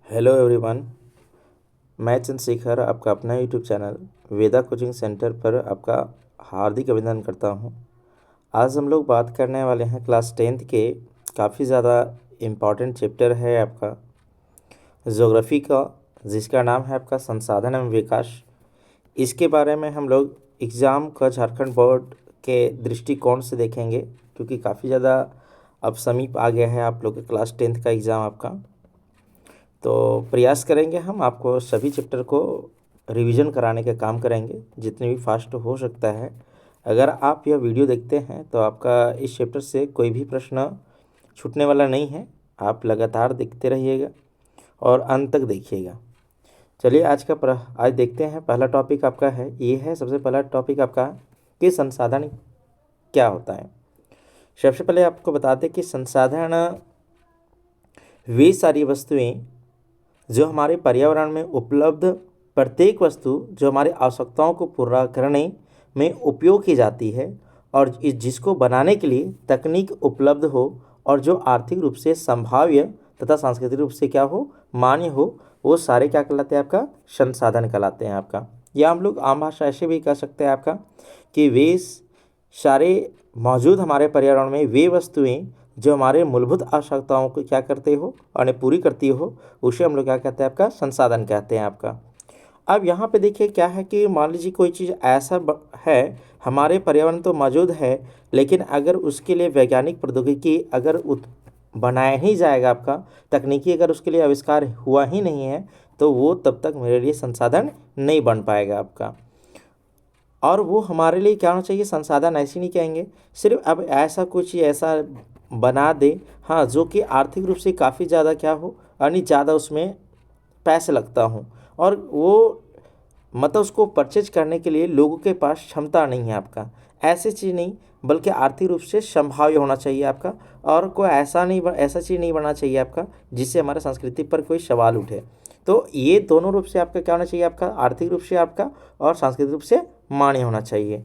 Hello everyone. मैं चंद्रशेखर आपका अपना यूट्यूब चैनल वेदा कोचिंग सेंटर पर आपका हार्दिक अभिनंदन करता हूं। आज हम लोग बात करने वाले हैं क्लास 10th के काफ़ी ज़्यादा इम्पॉर्टेंट चैप्टर है आपका ज्योग्राफी का, जिसका नाम है आपका संसाधन एवं विकास। इसके बारे में हम लोग एग्ज़ाम का झारखंड बोर्ड के दृष्टिकोण से देखेंगे, क्योंकि काफ़ी ज़्यादा अब समीप आ गया है आप लोग के क्लास 10th का एग्ज़ाम आपका। तो प्रयास करेंगे हम आपको सभी चैप्टर को रिवीजन कराने का काम करेंगे जितने भी फास्ट हो सकता है। अगर आप यह वीडियो देखते हैं तो आपका इस चैप्टर से कोई भी प्रश्न छूटने वाला नहीं है। आप लगातार देखते रहिएगा और अंत तक देखिएगा। चलिए आज देखते हैं। पहला टॉपिक आपका है, ये है सबसे पहला टॉपिक आपका कि संसाधन क्या होता है। सबसे पहले आपको बता दें कि संसाधन वे सारी वस्तुएं जो हमारे पर्यावरण में उपलब्ध प्रत्येक वस्तु जो हमारी आवश्यकताओं को पूरा करने में उपयोग की जाती है और जिसको बनाने के लिए तकनीक उपलब्ध हो और जो आर्थिक रूप से संभाव्य तथा सांस्कृतिक रूप से क्या हो, मान्य हो, वो सारे क्या कहलाते हैं आपका संसाधन कहलाते हैं आपका। या हम लोग आम भाषा ऐसे भी कह सकते हैं आपका कि वे सारे मौजूद हमारे पर्यावरण में वे वस्तुएं जो हमारे मूलभूत आवश्यकताओं को क्या करते हो और पूरी करती हो, उसे हम लोग क्या कहते हैं आपका संसाधन कहते हैं आपका। अब यहाँ पे देखिए क्या है कि मान लीजिए कोई चीज़ ऐसा है, हमारे पर्यावरण तो मौजूद है, लेकिन अगर उसके लिए वैज्ञानिक प्रौद्योगिकी अगर बनाया ही जाएगा आपका, तकनीकी अगर उसके लिए आविष्कार हुआ ही नहीं है, तो वो तब तक मेरे लिए संसाधन नहीं बन पाएगा आपका। और वो हमारे लिए क्या होना चाहिए, संसाधन ऐसे नहीं कहेंगे सिर्फ अब ऐसा कुछ ऐसा बना दे, हाँ, जो कि आर्थिक रूप से काफ़ी ज़्यादा क्या हो, यानी ज़्यादा उसमें पैसे लगता हूँ और वो मतलब उसको परचेज करने के लिए लोगों के पास क्षमता नहीं है आपका। ऐसी चीज़ नहीं, बल्कि आर्थिक रूप से संभाव्य होना चाहिए आपका। और कोई ऐसा चीज़ नहीं बनना चाहिए आपका जिससे हमारे संस्कृति पर कोई सवाल उठे। तो ये दोनों रूप से आपका क्या होना चाहिए, आपका आर्थिक रूप से आपका और सांस्कृतिक रूप से मान्य होना चाहिए।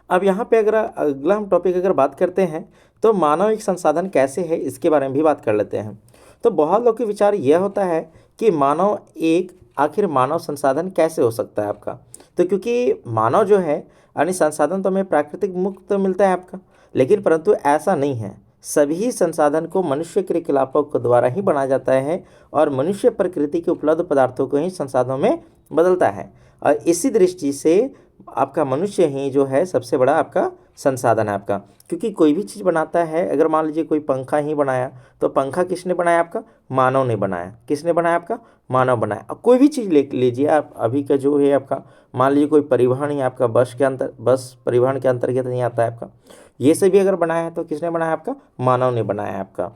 अब यहाँ पे अगर अगला हम टॉपिक अगर बात करते हैं तो मानव एक संसाधन कैसे है, इसके बारे में भी बात कर लेते हैं। तो बहुत लोग के विचार यह होता है कि आखिर मानव संसाधन कैसे हो सकता है आपका। तो क्योंकि मानव जो है यानी संसाधन तो हमें प्राकृतिक मुक्त मिलता है आपका, लेकिन परंतु ऐसा नहीं है। सभी संसाधन को मनुष्य क्रियाकलापों के द्वारा ही बनाया जाता है और मनुष्य प्रकृति के उपलब्ध पदार्थों को ही संसाधनों में बदलता है। और इसी दृष्टि से आपका मनुष्य ही जो है सबसे बड़ा आपका संसाधन है आपका। क्योंकि कोई भी चीज़ बनाता है, अगर मान लीजिए कोई पंखा ही बनाया, तो पंखा किसने बनाया आपका, मानव ने बनाया। किसने बनाया आपका, मानव बनाया। अब कोई भी चीज़ ले लीजिए आप, अभी का जो है आपका, मान लीजिए कोई परिवहन ही आपका बस परिवहन के अंतर्गत नहीं आता है आपका। ये से भी अगर बनाया है तो किसने बनाया आपका, मानव ने बनाया है आपका।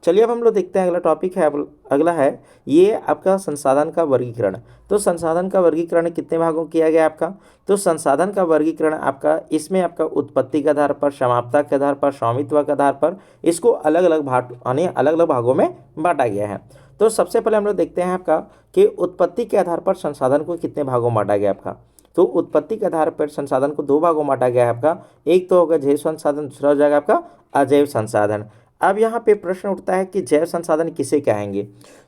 चलिए अब हम लोग देखते हैं अगला टॉपिक है, अगला है ये आपका संसाधन का वर्गीकरण। तो संसाधन का वर्गीकरण कितने भागों किया गया आपका। तो संसाधन का वर्गीकरण आपका इसमें आपका उत्पत्ति के आधार पर, समाप्ता के आधार पर, स्वामित्व के आधार पर इसको अलग अलग भागों में बांटा गया है। तो सबसे पहले हम लोग देखते हैं आपका कि उत्पत्ति के आधार पर संसाधन को कितने भागों में बांटा गया आपका। तो उत्पत्ति के आधार पर संसाधन को 2 भागों में बांटा गया है आपका। एक तो होगा जैव संसाधन, दूसरा हो जाएगा आपका अजैव संसाधन। अब यहाँ पे प्रश्न उठता है कि जैव संसाधन किसे कहेंगे।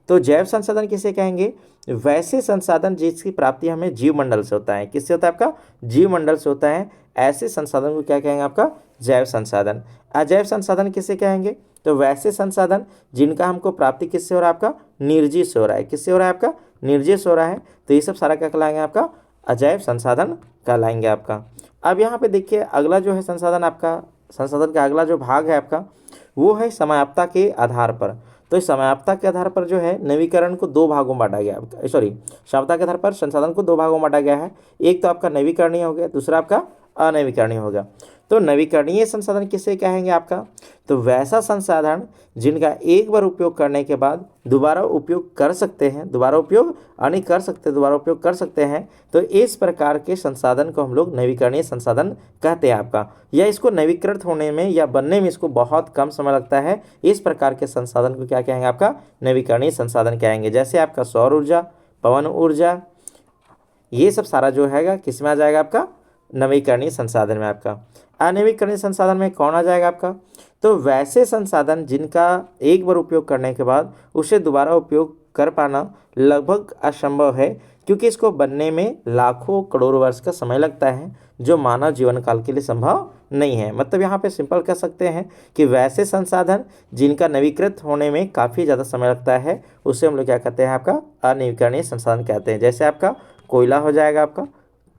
तो जैव संसाधन किसे कहेंगे, वैसे संसाधन जिसकी प्राप्ति हमें जीवमंडल से होता है। किससे होता है आपका, जीवमंडल से होता है। ऐसे संसाधन को क्या कहेंगे आपका, जैव संसाधन। अजैव संसाधन किसे कहेंगे, तो वैसे संसाधन जिनका हमको प्राप्ति किससे हो रहा है आपका, निर्जीव से हो रहा है। किससे हो रहा है आपका, निर्जीव से हो रहा है। तो ये सब सारा क्या कहलाएंगे आपका, अजैव संसाधन कहलाएंगे आपका। अब यहाँ पे देखिए अगला जो है संसाधन आपका, संसाधन का अगला जो भाग है आपका वो है समयाप्ता के आधार पर। तो इस समयाप्ता के आधार पर जो है नवीकरण को 2 भागों में बांटा गया, समयाप्ता के आधार पर संसाधन को 2 भागों में बांटा गया है। एक तो आपका नवीकरणीय हो गया, दूसरा आपका अनवीकरणीय हो गया। तो नवीकरणीय संसाधन किसे कहेंगे आपका, तो वैसा संसाधन जिनका एक बार उपयोग करने के बाद दोबारा उपयोग कर सकते हैं, दोबारा उपयोग कर सकते हैं। तो इस प्रकार के संसाधन को हम लोग नवीकरणीय संसाधन कहते हैं आपका। या इसको नवीकृत होने में या बनने में इसको बहुत कम समय लगता है। इस प्रकार के संसाधन को क्या कहेंगे आपका, नवीकरणीय संसाधन कहेंगे। जैसे आपका सौर ऊर्जा, पवन ऊर्जा, ये सब सारा जो है किस में आ जाएगा आपका, नवीकरणीय संसाधन में आपका। अनवीकरणीय संसाधन में कौन आ जाएगा आपका, तो वैसे संसाधन जिनका एक बार उपयोग करने के बाद उसे दोबारा उपयोग कर पाना लगभग असंभव है, क्योंकि इसको बनने में लाखों करोड़ वर्ष का समय लगता है, जो मानव जीवन काल के लिए संभव नहीं है। मतलब यहाँ पे सिंपल कह सकते हैं कि वैसे संसाधन जिनका नवीकृत होने में काफ़ी ज़्यादा समय लगता है, उसे हम लोग क्या कहते हैं, आपका अनवीकरणीय संसाधन कहते हैं। जैसे आपका कोयला हो जाएगा आपका,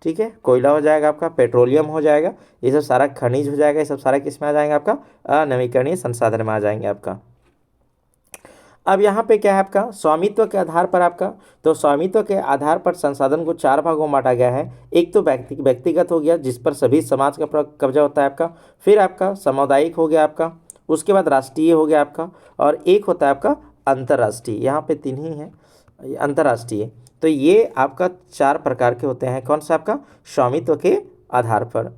ठीक है, कोयला हो जाएगा आपका, पेट्रोलियम हो जाएगा, ये सब सारा खनिज हो जाएगा, ये सब सारा किस में आ जाएंगे, आपका अनवीकरणीय संसाधन में आ जाएंगे आपका। अब यहाँ पे क्या है आपका स्वामित्व के आधार पर आपका, तो स्वामित्व के आधार पर संसाधन को 4 भागों में बांटा गया है। एक तो व्यक्तिगत हो गया, जिस पर सभी समाज का कब्जा होता है आपका, फिर आपका सामुदायिक हो गया आपका, उसके बाद राष्ट्रीय हो गया आपका, और एक होता है आपका अंतर्राष्ट्रीय। यहाँ पे 3 ही हैं अंतर्राष्ट्रीय। तो ये आपका 4 प्रकार के होते हैं, कौन सा आपका स्वामित्व के आधार पर।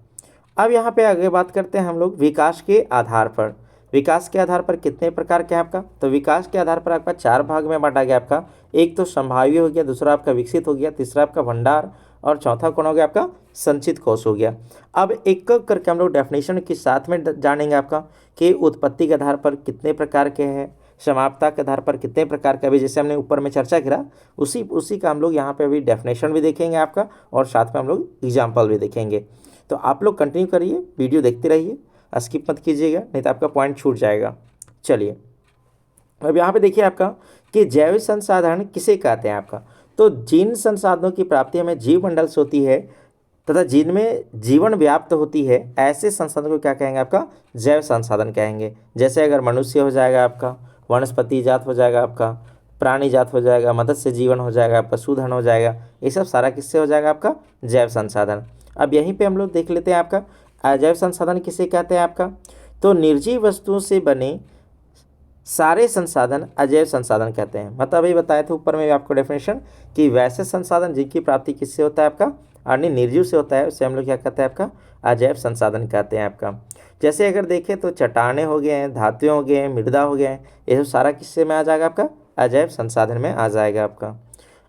अब यहाँ पे आगे बात करते हैं हम लोग विकास के आधार पर। विकास के आधार पर कितने प्रकार के हैं आपका, तो विकास के आधार पर आपका 4 भाग में बांटा गया आपका। एक तो संभाव्य हो गया, दूसरा आपका विकसित हो गया, तीसरा आपका भंडार, और चौथा कौन हो गया आपका संचित कोष हो गया। अब एक एक करके हम लोग डेफिनेशन के साथ में जानेंगे आपका कि उत्पत्ति के आधार पर कितने प्रकार के हैं, समाप्ता के आधार पर कितने प्रकार का, अभी जैसे हमने ऊपर में चर्चा करा उसी का हम लोग यहाँ पे अभी डेफिनेशन भी देखेंगे आपका, और साथ में हम लोग एग्जाम्पल भी देखेंगे। तो आप लोग कंटिन्यू करिए, वीडियो देखते रहिए, स्किप मत कीजिएगा, नहीं तो आपका पॉइंट छूट जाएगा। चलिए अब यहाँ पे देखिए आपका कि जैविक संसाधन किसे कहते हैं आपका, तो जिन संसाधनों की प्राप्ति हमें जीवमंडल से होती है तथा जिनमें जीवन व्याप्त होती है, ऐसे संसाधन को क्या कहेंगे, आपका जैव संसाधन कहेंगे। जैसे अगर मनुष्य हो जाएगा आपका, वनस्पति जात हो जाएगा आपका, प्राणी जात हो जाएगा, मत्स्य जीवन हो जाएगा, पशुधन हो जाएगा, ये सब सारा किससे हो जाएगा, आपका जैव संसाधन। अब यहीं पे हम लोग देख लेते हैं आपका अजैव संसाधन किसे कहते हैं आपका, तो निर्जीव वस्तुओं से बने सारे संसाधन अजैव संसाधन कहते हैं। मतलब अभी बताए थे ऊपर में भी आपको डेफिनेशन कि वैसे संसाधन जिनकी प्राप्ति किससे होता है, आपका अन्य निर्जीव से होता है, उसे हम लोग क्या कहते हैं, आपका अजैव संसाधन कहते हैं आपका। जैसे अगर देखें तो चट्टाने हो गए हैं, धातुएं हो गए हैं, मृदा हो गए हैं, ये सब सारा किससे में आ जाएगा, आपका अजैव संसाधन में आ जाएगा आपका।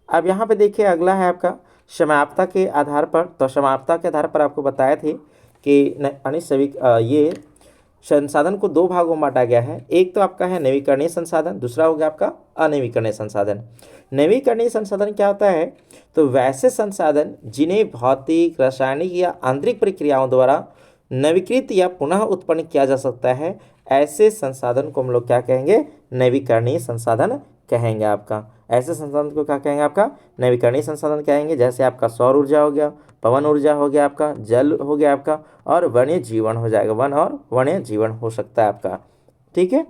अब यहाँ पे देखिए अगला है आपका समाप्ता के आधार पर। तो समाप्ता के आधार पर आपको बताए थे कि अन्य सभी ये संसाधन को 2 भागों में बांटा गया है। एक तो आपका है नवीकरणीय संसाधन, दूसरा हो गया आपका अनवीकरणीय संसाधन। नवीकरणीय संसाधन क्या होता है, तो वैसे संसाधन जिन्हें भौतिक, रासायनिक या आंतरिक प्रक्रियाओं द्वारा नवीकृत या पुनः उत्पन्न किया जा सकता है, ऐसे संसाधन को हम लोग क्या कहेंगे, नवीकरणीय संसाधन कहेंगे आपका। ऐसे संसाधन को क्या कहेंगे, आपका नवीकरणीय संसाधन कहेंगे। जैसे आपका सौर ऊर्जा हो गया, पवन ऊर्जा हो गया, आपका जल हो गया आपका, और वन्य जीवन हो जाएगा, वन और वन्य जीवन हो सकता है आपका, ठीक है।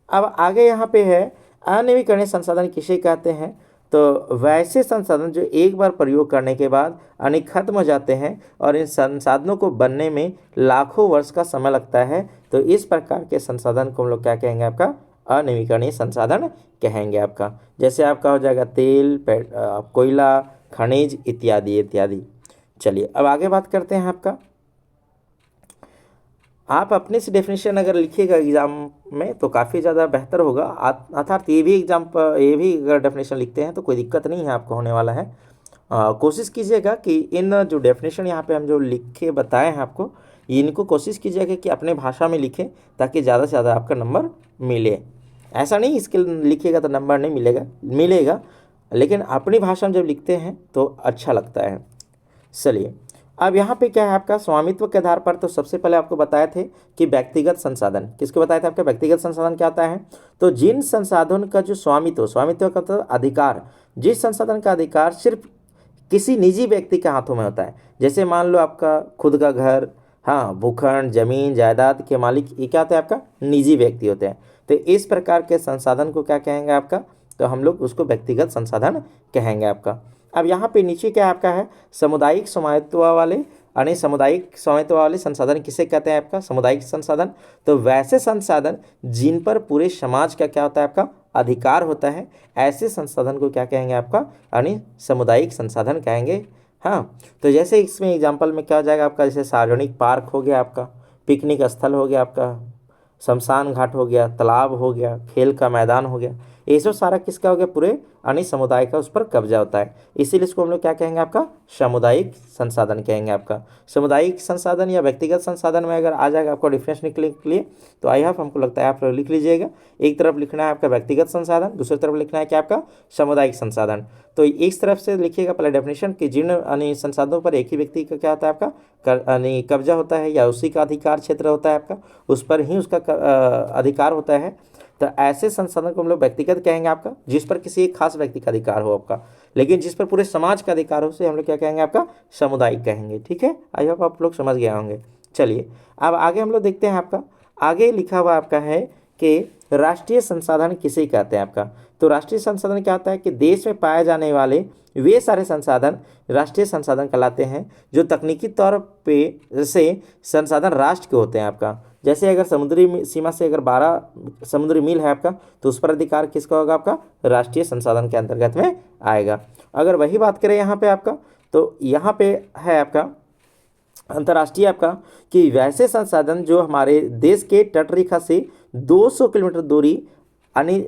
अब आगे यहाँ पे है अनवीकरणीय संसाधन किसे कहते हैं, तो वैसे संसाधन जो एक बार प्रयोग करने के बाद अनेक खत्म हो जाते हैं और इन संसाधनों को बनने में लाखों वर्ष का समय लगता है, तो इस प्रकार के संसाधन को हम लोग क्या कहेंगे, आपका अनवीकरणीय संसाधन कहेंगे आपका। जैसे आपका हो जाएगा तेल, कोयला, खनिज इत्यादि इत्यादि। चलिए अब आगे बात करते हैं आपका, आप अपने से डेफिनेशन अगर लिखिएगा एग्जाम में तो काफ़ी ज़्यादा बेहतर होगा। अर्थात ये भी अगर डेफिनेशन लिखते हैं तो कोई दिक्कत नहीं है आपको होने वाला है। कोशिश कीजिएगा कि इन जो डेफिनेशन यहाँ पे हम जो लिख के बताए हैं आपको, इनको कोशिश कीजिएगा कि अपने भाषा में लिखें ताकि ज़्यादा से ज़्यादा आपका नंबर मिले। ऐसा नहीं इसके लिखिएगा तो नंबर नहीं मिलेगा, लेकिन अपनी भाषा में जब लिखते हैं तो अच्छा लगता है। चलिए अब यहाँ पे क्या है आपका स्वामित्व के आधार पर, तो सबसे पहले आपको बताए थे कि व्यक्तिगत संसाधन, किसको बताए थे आपका व्यक्तिगत संसाधन क्या होता है, तो जिन संसाधन का जो स्वामित्व का तो अधिकार, जिस संसाधन का अधिकार सिर्फ किसी निजी व्यक्ति के हाथों में होता है। जैसे मान लो आपका खुद का घर, हाँ भूखंड, जमीन, जायदाद के मालिक ये क्या होता है, आपका निजी व्यक्ति होते हैं। तो इस प्रकार के संसाधन को क्या कहेंगे आपका, तो हम लोग उसको व्यक्तिगत संसाधन कहेंगे आपका। अब यहाँ पे नीचे क्या आपका है सामुदायिक स्वामित्व वाले, यानी सामुदायिक स्वामित्व वाले संसाधन किसे कहते हैं, आपका सामुदायिक संसाधन, तो वैसे संसाधन जिन पर पूरे समाज का क्या होता है, आपका अधिकार होता है, ऐसे संसाधन को क्या कहेंगे, आपका यानी सामुदायिक संसाधन कहेंगे। हाँ तो जैसे इसमें एग्जाम्पल में क्या हो जाएगा आपका, जैसे सार्वजनिक पार्क हो गया, आपका पिकनिक स्थल हो गया, आपका शमशान घाट हो गया, तालाब हो गया, खेल का मैदान हो गया, ये सब सारा किसका हो गया, पूरे अन्य समुदाय का उस पर कब्जा होता है। इसीलिए इसको हम लोग क्या कहेंगे, आपका सामुदायिक संसाधन कहेंगे। आपका सामुदायिक संसाधन या व्यक्तिगत संसाधन में अगर आ जाएगा आपको डिफरेंस निकलने के लिए, तो आई होप हमको लगता है आप लिख लीजिएगा। एक तरफ लिखना है आपका व्यक्तिगत संसाधन, दूसरी तरफ लिखना है क्या, आपका सामुदायिक संसाधन। तो इस तरफ से लिखिएगा पहले डेफिनेशन कि जिन अन्य संसाधनों पर एक ही व्यक्ति का क्या होता है, आपका कब्जा होता है या उसी का अधिकार क्षेत्र होता है, आपका उस पर ही उसका अधिकार होता है, तो ऐसे संसाधन को हम लोग व्यक्तिगत कहेंगे आपका, जिस पर किसी एक खास व्यक्ति का अधिकार हो आपका, लेकिन जिस पर पूरे समाज का अधिकार हो उसे हम लोग क्या कहेंगे, आपका सामुदायिक कहेंगे। ठीक है, आई होप आप लोग समझ गए होंगे। चलिए अब आगे हम लोग देखते हैं। आपका आगे लिखा हुआ आपका है कि राष्ट्रीय संसाधन किसे कहते हैं आपका। तो राष्ट्रीय संसाधन क्या होता है कि देश में पाए जाने वाले वे सारे संसाधन राष्ट्रीय संसाधन कहलाते हैं जो तकनीकी तौर पे से संसाधन राष्ट्र के होते हैं। आपका जैसे अगर समुद्री सीमा से अगर 12 समुद्री मील है आपका, तो उस पर अधिकार किसका होगा, आपका राष्ट्रीय संसाधन के अंतर्गत में आएगा। अगर वही बात करें यहाँ पे आपका, तो यहाँ पे है आपका अंतर्राष्ट्रीय आपका कि वैसे संसाधन जो हमारे देश के तटरेखा से 200 किलोमीटर दूरी यानी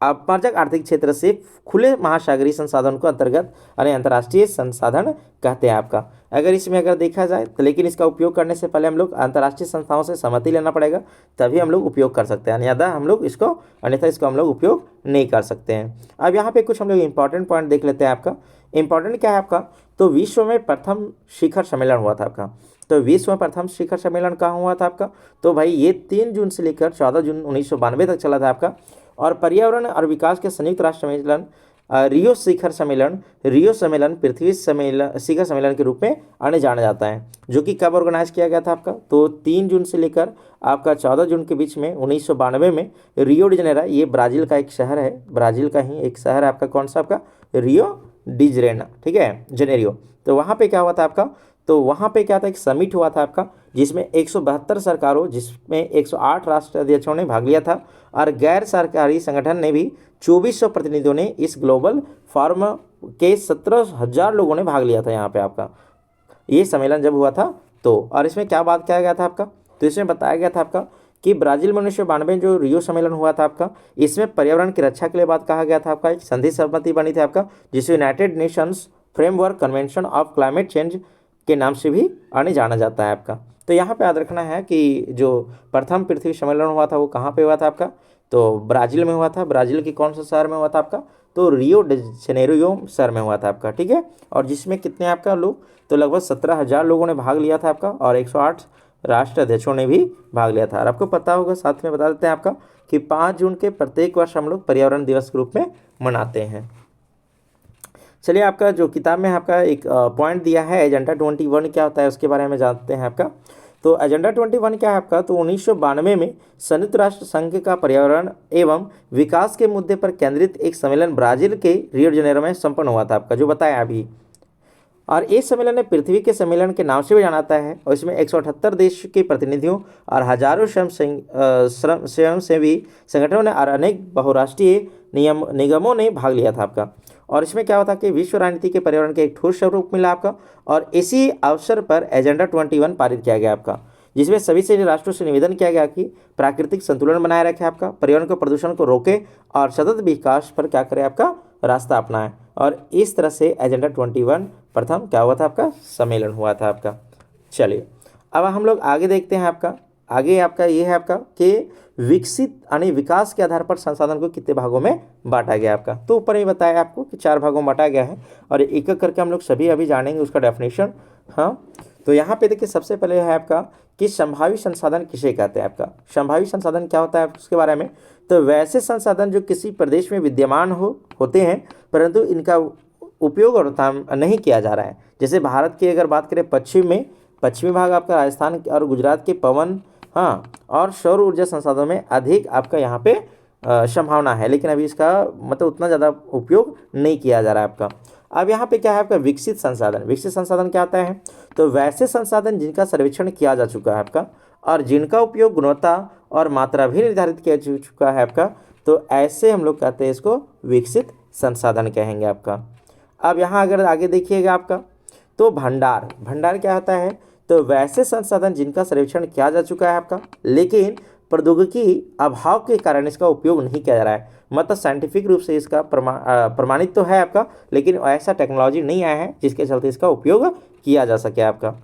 अपरजक आर्थिक क्षेत्र से खुले महासागरीय संसाधन को अंतर्गत यानी अंतर्राष्ट्रीय संसाधन कहते हैं आपका। अगर इसमें अगर देखा जाए तो, लेकिन इसका उपयोग करने से पहले हम लोग अंतर्राष्ट्रीय संस्थाओं से सहमति लेना पड़ेगा, तभी हम लोग उपयोग कर सकते हैं, अन्यथा हम लोग इसको हम लोग उपयोग नहीं कर सकते हैं। अब यहाँ पे कुछ हम लोग इंपॉर्टेंट पॉइंट देख लेते हैं। आपका इंपॉर्टेंट क्या है आपका, तो विश्व में प्रथम शिखर सम्मेलन हुआ था आपका। तो विश्व में प्रथम शिखर सम्मेलन कहाँ हुआ था आपका, तो भाई ये 3 जून से लेकर 14 जून 1992 तक चला था आपका। और पर्यावरण और विकास के संयुक्त राष्ट्र सम्मेलन रियो सम्मेलन पृथ्वी शिखर सम्मेलन के रूप में आने जाना जाता है, जो कि कब ऑर्गेनाइज किया गया था आपका, तो 3 जून से लेकर आपका 14 जून के बीच में 1992 में रियो डी जनेरो, ये ब्राज़ील का एक शहर है, ब्राज़ील का ही एक शहर है आपका, कौन सा आपका रियो डी जनेरो, ठीक है जेनेरियो। तो वहाँ पे क्या हुआ था आपका, तो वहाँ पे क्या था, एक समिट हुआ था आपका, जिसमें 172 सरकारों जिसमें 108 राष्ट्राध्यक्षों ने भाग लिया था, और गैर सरकारी संगठन ने भी 2400 प्रतिनिधियों ने इस ग्लोबल फोरम के 17,000 लोगों ने भाग लिया था यहाँ पे आपका, ये सम्मेलन जब हुआ था। तो और इसमें क्या बात किया गया था आपका, तो इसमें बताया गया था आपका कि ब्राज़ील में 1992 जो रियो सम्मेलन हुआ था आपका, इसमें पर्यावरण की रक्षा के लिए बात कहा गया था आपका, एक संधि सहमति बनी थी आपका, जिसे United Nations framework convention of climate change के नाम से भी आने जाना जाता है आपका। तो यहाँ पे याद रखना है कि जो प्रथम पृथ्वी सम्मेलन हुआ था वो कहाँ पे हुआ था आपका, तो ब्राज़ील में हुआ था। ब्राज़ील के कौन सा शहर में हुआ था आपका, तो रियो डी जनेरियो शहर में हुआ था आपका, ठीक है। और जिसमें कितने आपका लोग, तो लगभग 17,000 लोगों ने भाग लिया था आपका, और 108 राष्ट्राध्यक्षों ने भी भाग लिया था। और आपको पता होगा, साथ में बता देते हैं आपका कि 5 जून के प्रत्येक वर्ष हम लोग पर्यावरण दिवस के रूप में मनाते हैं। चलिए आपका जो किताब में आपका एक पॉइंट दिया है एजेंडा 21 क्या होता है उसके बारे में जानते हैं आपका। तो एजेंडा 21 क्या है आपका, तो 1992 में संयुक्त राष्ट्र संघ का पर्यावरण एवं विकास के मुद्दे पर केंद्रित एक सम्मेलन ब्राज़ील के रियो डी जनेरो में संपन्न हुआ था आपका, जो बताया अभी। और इस सम्मेलन ने पृथ्वी के सम्मेलन के नाम से भी जाना जाता है, और इसमें 178 देश के प्रतिनिधियों और हजारों स्वयंसेवी संगठनों ने और अनेक बहुराष्ट्रीय निगमों ने भाग लिया था आपका। और इसमें क्या होता कि विश्व राजनीति के पर्यावरण के एक ठोस स्वरूप मिला आपका, और इसी अवसर पर एजेंडा 21 पारित किया गया आपका, जिसमें सभी राष्ट्रों से निवेदन किया गया कि प्राकृतिक संतुलन बनाए रखे आपका, पर्यावरण को प्रदूषण को रोके और सतत विकास पर क्या करे आपका रास्ता अपनाएं। और इस तरह से एजेंडा 21 प्रथम क्या हुआ था आपका, सम्मेलन हुआ था आपका। चलिए अब हम लोग आगे देखते हैं। आपका आगे आपका ये है आपका कि विकसित यानी विकास के आधार पर संसाधन को कितने भागों में बांटा गया आपका। तो ऊपर ही बताया आपको कि 4 भागों में बांटा गया है, और एक एक करके हम लोग सभी अभी जानेंगे उसका डेफिनेशन। हाँ, तो यहाँ पे देखिए सबसे पहले है आपका कि संभावित संसाधन किसे कहते हैं आपका। संभावित संसाधन क्या होता है उसके बारे में, तो वैसे संसाधन जो किसी प्रदेश में विद्यमान होते हैं परंतु इनका उपयोग और नहीं किया जा रहा है। जैसे भारत की अगर बात करें पश्चिमी भाग आपका राजस्थान और गुजरात के पवन और सौर ऊर्जा संसाधनों में अधिक आपका यहाँ पे संभावना है, लेकिन अभी इसका मतलब उतना ज़्यादा उपयोग नहीं किया जा रहा है आपका। अब यहाँ पे क्या है आपका विकसित संसाधन क्या आता है, तो वैसे संसाधन जिनका सर्वेक्षण किया जा चुका है आपका, और जिनका उपयोग गुणवत्ता और मात्रा भी निर्धारित किया जा चुका है आपका, तो ऐसे हम लोग कहते हैं इसको विकसित संसाधन कहेंगे आपका। अब यहाँ अगर आगे देखिएगा आपका, तो भंडार क्या होता है, तो वैसे संसाधन जिनका सर्वेक्षण किया जा चुका है आपका, लेकिन प्रौद्योगिकी अभाव के कारण इसका उपयोग नहीं किया जा रहा है। मतलब साइंटिफिक रूप से इसका प्रमाणित तो है आपका, लेकिन ऐसा टेक्नोलॉजी नहीं आया है जिसके चलते इसका उपयोग किया जा सके आपका।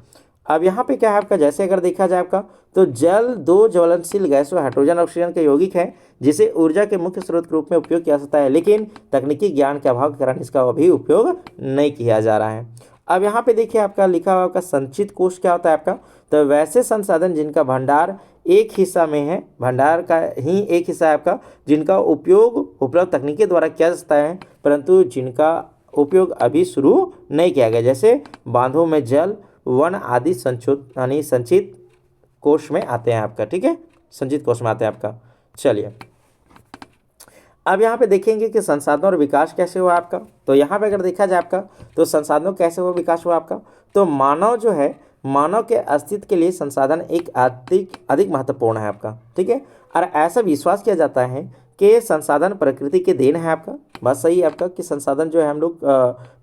अब यहाँ पे क्या है आपका, जैसे अगर देखा जाए आपका, तो जल दो ज्वलनशील गैसों हाइड्रोजन और ऑक्सीजन के यौगिक है जिसे ऊर्जा के मुख्य स्रोत के रूप में उपयोग किया जाता है, लेकिन तकनीकी ज्ञान के अभाव के कारण इसका अभी उपयोग नहीं किया जा रहा है। अब यहाँ पे देखिए आपका लिखा हुआ आपका संचित कोष क्या होता है आपका, तो वैसे संसाधन जिनका भंडार एक हिस्सा में है, भंडार का ही एक हिस्सा है आपका, जिनका उपयोग उपलब्ध तकनीकी द्वारा किया जा सकता है परंतु जिनका उपयोग अभी शुरू नहीं किया गया, जैसे बांधों में जल, वन आदि संचित कोष में आते हैं आपका। ठीक है, संचित कोष में आते हैं आपका। चलिए अब यहाँ पे देखेंगे कि संसाधनों और विकास कैसे हुआ आपका। तो यहाँ पे अगर देखा जाए आपका, तो संसाधनों कैसे हुआ, विकास हुआ आपका, तो मानव जो है, मानव के अस्तित्व के लिए संसाधन एक अधिक महत्वपूर्ण है आपका। ठीक है, और ऐसा विश्वास किया जाता है कि संसाधन प्रकृति के देन है आपका। बात सही है आपका कि संसाधन जो है हम लोग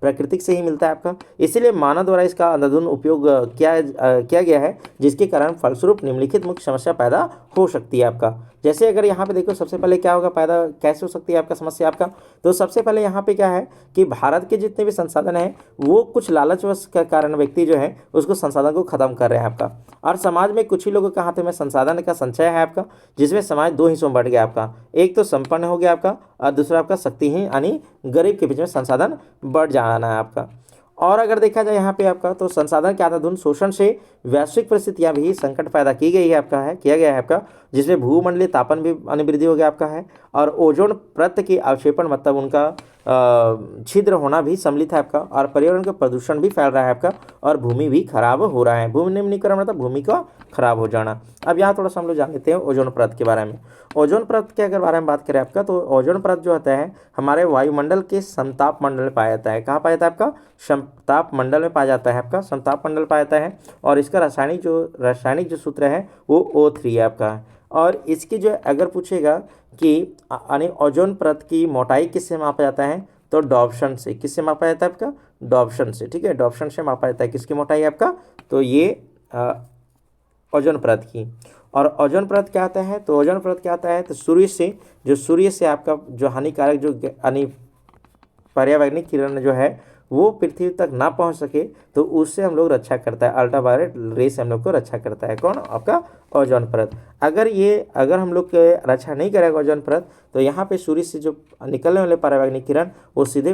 प्राकृतिक से ही मिलता है आपका, इसीलिए मानव द्वारा इसका अंधाधुंध उपयोग किया गया है, जिसके कारण फलस्वरूप निम्नलिखित मुख्य समस्या पैदा हो सकती है आपका। जैसे अगर यहाँ पे देखो, सबसे पहले क्या होगा, पैदा कैसे हो सकती है आपका समस्या आपका, तो सबसे पहले यहाँ पे क्या है कि भारत के जितने भी संसाधन हैं वो कुछ लालचवश के कारण व्यक्ति जो है उसको संसाधन को खत्म कर रहे हैं आपका, और समाज में कुछ ही लोगों के हाथ में संसाधन का संचय है आपका, जिसमें समाज दो हिस्सों में बढ़ गया आपका। एक तो संपन्न हो गया आपका और दूसरा आपका शक्तिहीन यानी गरीब के बीच में संसाधन बढ़ जाना है आपका। और अगर देखा जाए यहाँ पे आपका, तो संसाधन के अंधाधुंध शोषण से वैश्विक परिस्थितियाँ भी संकट पैदा की गई है आपका, है किया गया है आपका, जिसमें भूमंडलीय तापन भी वृद्धि हो गया आपका है, और ओजोन परत की अवक्षेपण मतलब उनका छिद्र होना भी सम्मिलित है आपका, और पर्यावरण का प्रदूषण भी फैल रहा है आपका, और भूमि भी खराब हो रहा है। भूमि निम्नीकरण मतलब भूमि का खराब हो जाना। अब यहाँ थोड़ा सा हम लोग जान लेते हैं ओजोन परत के बारे में। ओजोन परत के अगर बारे में बात करें आपका, तो ओजोन परत जो होता है हमारे वायुमंडल के समताप मंडल में पाया जाता है। कहाँ पाया जाता है आपका, समताप मंडल में पाया जाता है आपका, समताप मंडल पाया जाता है, और इसका रासायनिक जो सूत्र है वो O3 है आपका। और इसकी जो अगर पूछेगा कि यानी ओजोन परत की मोटाई किससे मापा जाता है, तो डॉप्शन से। किससे मापा जाता है आपका, डॉप्शन से। ठीक है, डॉप्शन से मापा जाता है किसकी मोटाई आपका, तो ये ओजोन परत की। और ओजोन परत क्या आता है, तो ओजोन परत क्या आता है, तो सूर्य से आपका जो हानिकारक जो यानी पर्यावरणिक किरण जो है वो पृथ्वी तक ना पहुंच सके, तो उससे हम लोग रक्षा करता है, अल्ट्रावायलेट रे से हम लोग को रक्षा करता है कौन, आपका ओजोन परत। अगर हम लोग रक्षा नहीं करेगा ओजोन परत, तो यहाँ पे सूर्य से जो निकलने वाले पर्यावरणिक किरण वो सीधे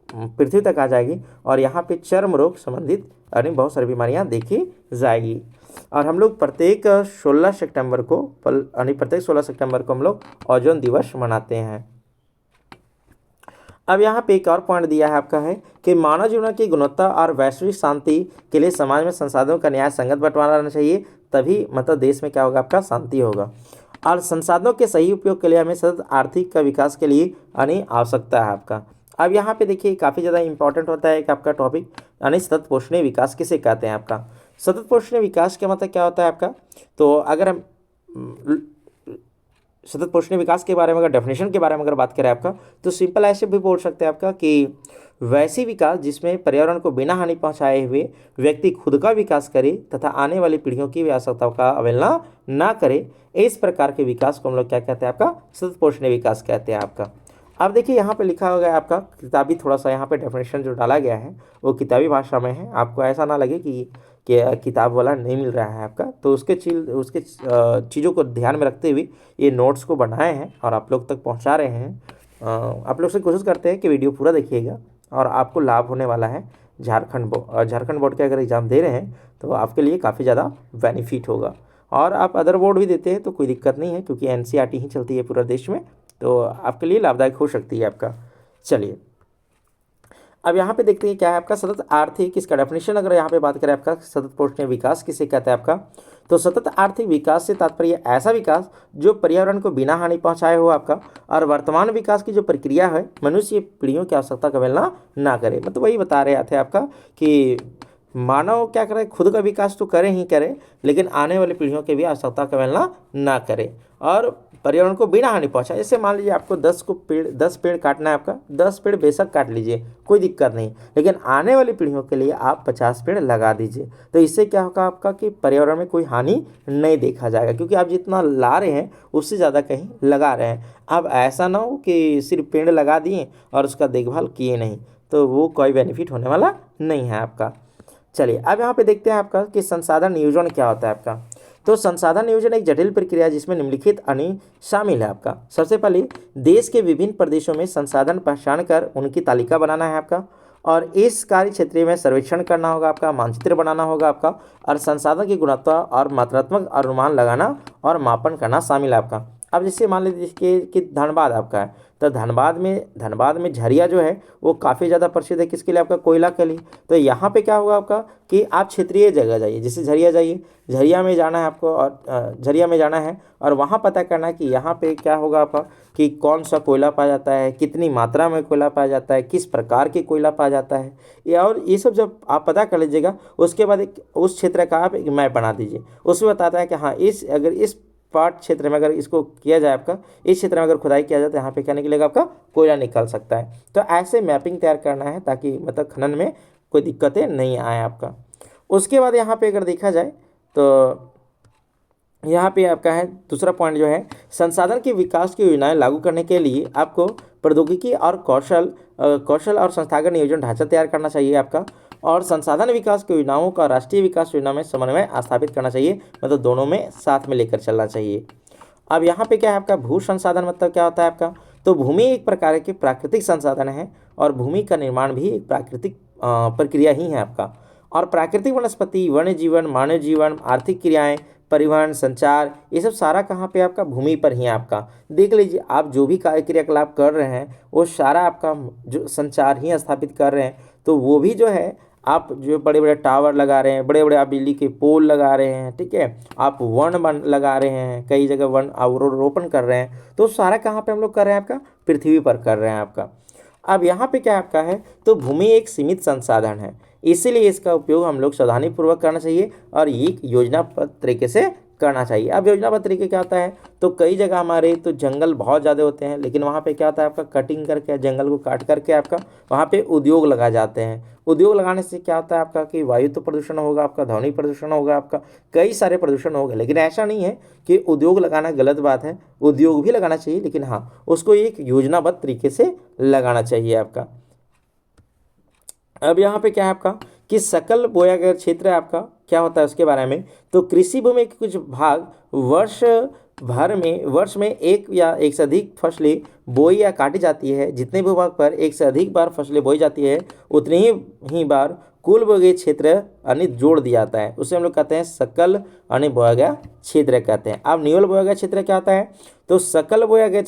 पृथ्वी तक आ जाएगी, और यहाँ पे चर्म रोग संबंधित यानी बहुत सारी बीमारियाँ देखी जाएगी। और हम लोग प्रत्येक 16 सितंबर को हम लोग ओजोन दिवस मनाते हैं। अब यहाँ पे एक और पॉइंट दिया है आपका है कि मानव जीवन की गुणवत्ता और वैश्विक शांति के लिए समाज में संसाधनों का न्याय संगत बंटवारा रहना चाहिए, तभी मतलब देश में क्या होगा, आपका शांति होगा। और संसाधनों के सही उपयोग के लिए हमें सतत आर्थिक का विकास के लिए यानी आवश्यकता है आपका। अब यहाँ पे देखिए काफ़ी ज़्यादा इंपॉर्टेंट होता है कि आपका टॉपिक यानी सतत पोषणीय विकास किसे कहते हैं आपका। सतत पोषणीय विकास का मतलब क्या होता है आपका, तो अगर हम सतत पोषणीय विकास के बारे में अगर डेफिनेशन के बारे में अगर बात करें आपका, तो सिंपल ऐसे भी बोल सकते हैं आपका कि वैसी विकास जिसमें पर्यावरण को बिना हानि पहुंचाए हुए व्यक्ति खुद का विकास करे तथा आने वाली पीढ़ियों की आवश्यकताओं का अवहेलना ना करे, इस प्रकार के विकास को हम लोग क्या कहते हैं, आपका सतत पोषणीय विकास कहते हैं आपका। अब देखिए यहाँ पे लिखा होगा आपका किताबी, थोड़ा सा यहाँ पे डेफिनेशन जो डाला गया है वो किताबी भाषा में है, आपको ऐसा ना लगे कि किताब वाला नहीं मिल रहा है आपका, तो उसके चीज़ों को ध्यान में रखते हुए ये नोट्स को बनाए हैं और आप लोग तक पहुँचा रहे हैं। आप लोग से कोशिश करते हैं कि वीडियो पूरा देखिएगा और आपको लाभ होने वाला है। झारखंड बोर्ड के अगर एग्ज़ाम दे रहे हैं तो आपके लिए काफ़ी ज़्यादा बेनिफिट होगा, और आप अदर बोर्ड भी देते हैं तो कोई दिक्कत नहीं है, क्योंकि NCERT ही चलती है पूरे देश में, तो आपके लिए लाभदायक हो सकती है आपका। चलिए अब यहाँ पे देखते हैं क्या है आपका सतत आर्थिक, इसका डेफिनेशन अगर यहाँ पे बात करें आपका सतत पोषणीय विकास किसे कहते हैं आपका, तो सतत आर्थिक विकास से तात्पर्य ऐसा विकास जो पर्यावरण को बिना हानि पहुँचाए हो आपका, और वर्तमान विकास की जो प्रक्रिया है मनुष्य पीढ़ियों की आवश्यकता का अवहेलना ना करे। मतलब वही बता रहे थे आपका कि मानव क्या करे, खुद का विकास तो करे ही करे, लेकिन आने वाली पीढ़ियों की भी आवश्यकता का अवहेलना ना करे और पर्यावरण को बिना हानि पहुंचाए। जैसे मान लीजिए आपको 10 पेड़ काटना है, आपका 10 पेड़ बेशक काट लीजिए, कोई दिक्कत नहीं, लेकिन आने वाली पीढ़ियों के लिए आप 50 पेड़ लगा दीजिए। तो इससे क्या होगा आपका कि पर्यावरण में कोई हानि नहीं देखा जाएगा, क्योंकि आप जितना ला रहे हैं उससे ज़्यादा कहीं लगा रहे हैं। अब ऐसा ना हो कि सिर्फ पेड़ लगा दिए और उसका देखभाल किए नहीं, तो वो कोई बेनिफिट होने वाला नहीं है आपका। चलिए अब यहाँ पे देखते हैं आपका कि संसाधन नियोजन क्या होता है आपका। तो संसाधन नियोजन एक जटिल प्रक्रिया है जिसमें निम्नलिखित अन्य शामिल है आपका। सबसे पहले देश के विभिन्न प्रदेशों में संसाधन पहचान कर उनकी तालिका बनाना है आपका, और इस कार्य क्षेत्र में सर्वेक्षण करना होगा आपका, मानचित्र बनाना होगा आपका, और संसाधन की गुणवत्ता और मात्रात्मक अनुमान लगाना और मापन करना शामिल है आपका। अब जैसे मान लीजिए कि धनबाद आपका है, तो धनबाद में झरिया जो है वो काफ़ी ज़्यादा प्रसिद्ध है, किसके लिए आपका, कोयला के लिए। तो यहाँ पे क्या होगा आपका कि आप क्षेत्रीय जगह जाइए, जैसे झरिया जाइए, झरिया में जाना है आपको, और झरिया में जाना है और वहाँ पता करना है कि यहाँ पे क्या होगा आपका कि कौन सा कोयला पाया जाता है, कितनी मात्रा में कोयला पाया जाता है, किस प्रकार के कोयला पाया जाता है, और ये सब जब आप पता कर लीजिएगा, उसके बाद उस क्षेत्र का आप एक मैप बना दीजिए। उसमें बताता है कि हाँ अगर इस पार्ट क्षेत्र में अगर इसको किया जाए, आपका इस क्षेत्र में अगर खुदाई किया जाए तो यहाँ पे क्या निकलेगा, आपका कोयला निकल सकता है। तो ऐसे मैपिंग तैयार करना है ताकि मतलब खनन में कोई दिक्कतें नहीं आए आपका। उसके बाद यहाँ पे अगर देखा जाए तो यहाँ पे आपका है दूसरा पॉइंट जो है, संसाधन के विकास की योजनाएं लागू करने के लिए आपको प्रौद्योगिकी और कौशल और संस्थागत नियोजन ढांचा तैयार करना चाहिए आपका, और संसाधन विकास की योजनाओं का राष्ट्रीय विकास योजना में समन्वय स्थापित करना चाहिए, मतलब दोनों में साथ में लेकर चलना चाहिए। अब यहाँ पे क्या है आपका, भू संसाधन मतलब क्या होता है आपका, तो भूमि एक प्रकार के प्राकृतिक संसाधन है और भूमि का निर्माण भी एक प्राकृतिक प्रक्रिया ही है आपका। और प्राकृतिक वनस्पति, वन्य जीवन, मानव जीवन, आर्थिक क्रियाएं, परिवहन, संचार, ये सब सारा कहाँ पे आपका, भूमि पर ही है आपका। देख लीजिए आप जो भी कार्य क्रियाकलाप कर रहे हैं वो सारा आपका जो संचार ही स्थापित कर रहे हैं, तो वो भी जो है आप जो बड़े बड़े टावर लगा रहे हैं, बड़े बड़े आप बिजली के पोल लगा रहे हैं, ठीक है, आप वन लगा रहे हैं, कई जगह वन अवरोपण कर रहे हैं, तो सारा कहाँ पे हम लोग कर रहे हैं आपका, पृथ्वी पर कर रहे हैं आपका। अब यहाँ पे क्या आपका है, तो भूमि एक सीमित संसाधन है, इसीलिए इसका उपयोग हम लोग सावधानीपूर्वक करना चाहिए और एक योजनाबद्ध तरीके से करना चाहिए। अब योजनाबद्ध तरीके क्या होता है, तो कई जगह हमारे तो जंगल बहुत ज़्यादा होते हैं, लेकिन वहाँ पे क्या होता है आपका, कटिंग करके जंगल को काट करके आपका वहाँ पे उद्योग लगाए जाते हैं। उद्योग लगाने से क्या होता है आपका कि वायु तो प्रदूषण होगा आपका, ध्वनि प्रदूषण होगा आपका, कई सारे प्रदूषण होगा। लेकिन ऐसा नहीं है कि उद्योग लगाना गलत बात है, उद्योग भी लगाना चाहिए, लेकिन हाँ उसको एक योजनाबद्ध तरीके से लगाना चाहिए आपका। अब यहाँ पे क्या है आपका कि सकल बोया गया क्षेत्र है आपका, क्या होता है उसके बारे में, तो कृषि भूमि के कुछ भाग वर्ष में एक या एक से अधिक फसलें बोई या काटी जाती है। जितने भूभाग पर एक से अधिक बार फसलें बोई जाती है उतनी ही बार कुल बोया गया क्षेत्र यानी जोड़ दिया जाता है, उसे हम लोग कहते हैं सकल यानी बोया गया क्षेत्र कहते हैं। अब निवल बोया गया क्षेत्र क्या होता है, तो सकल बोया गया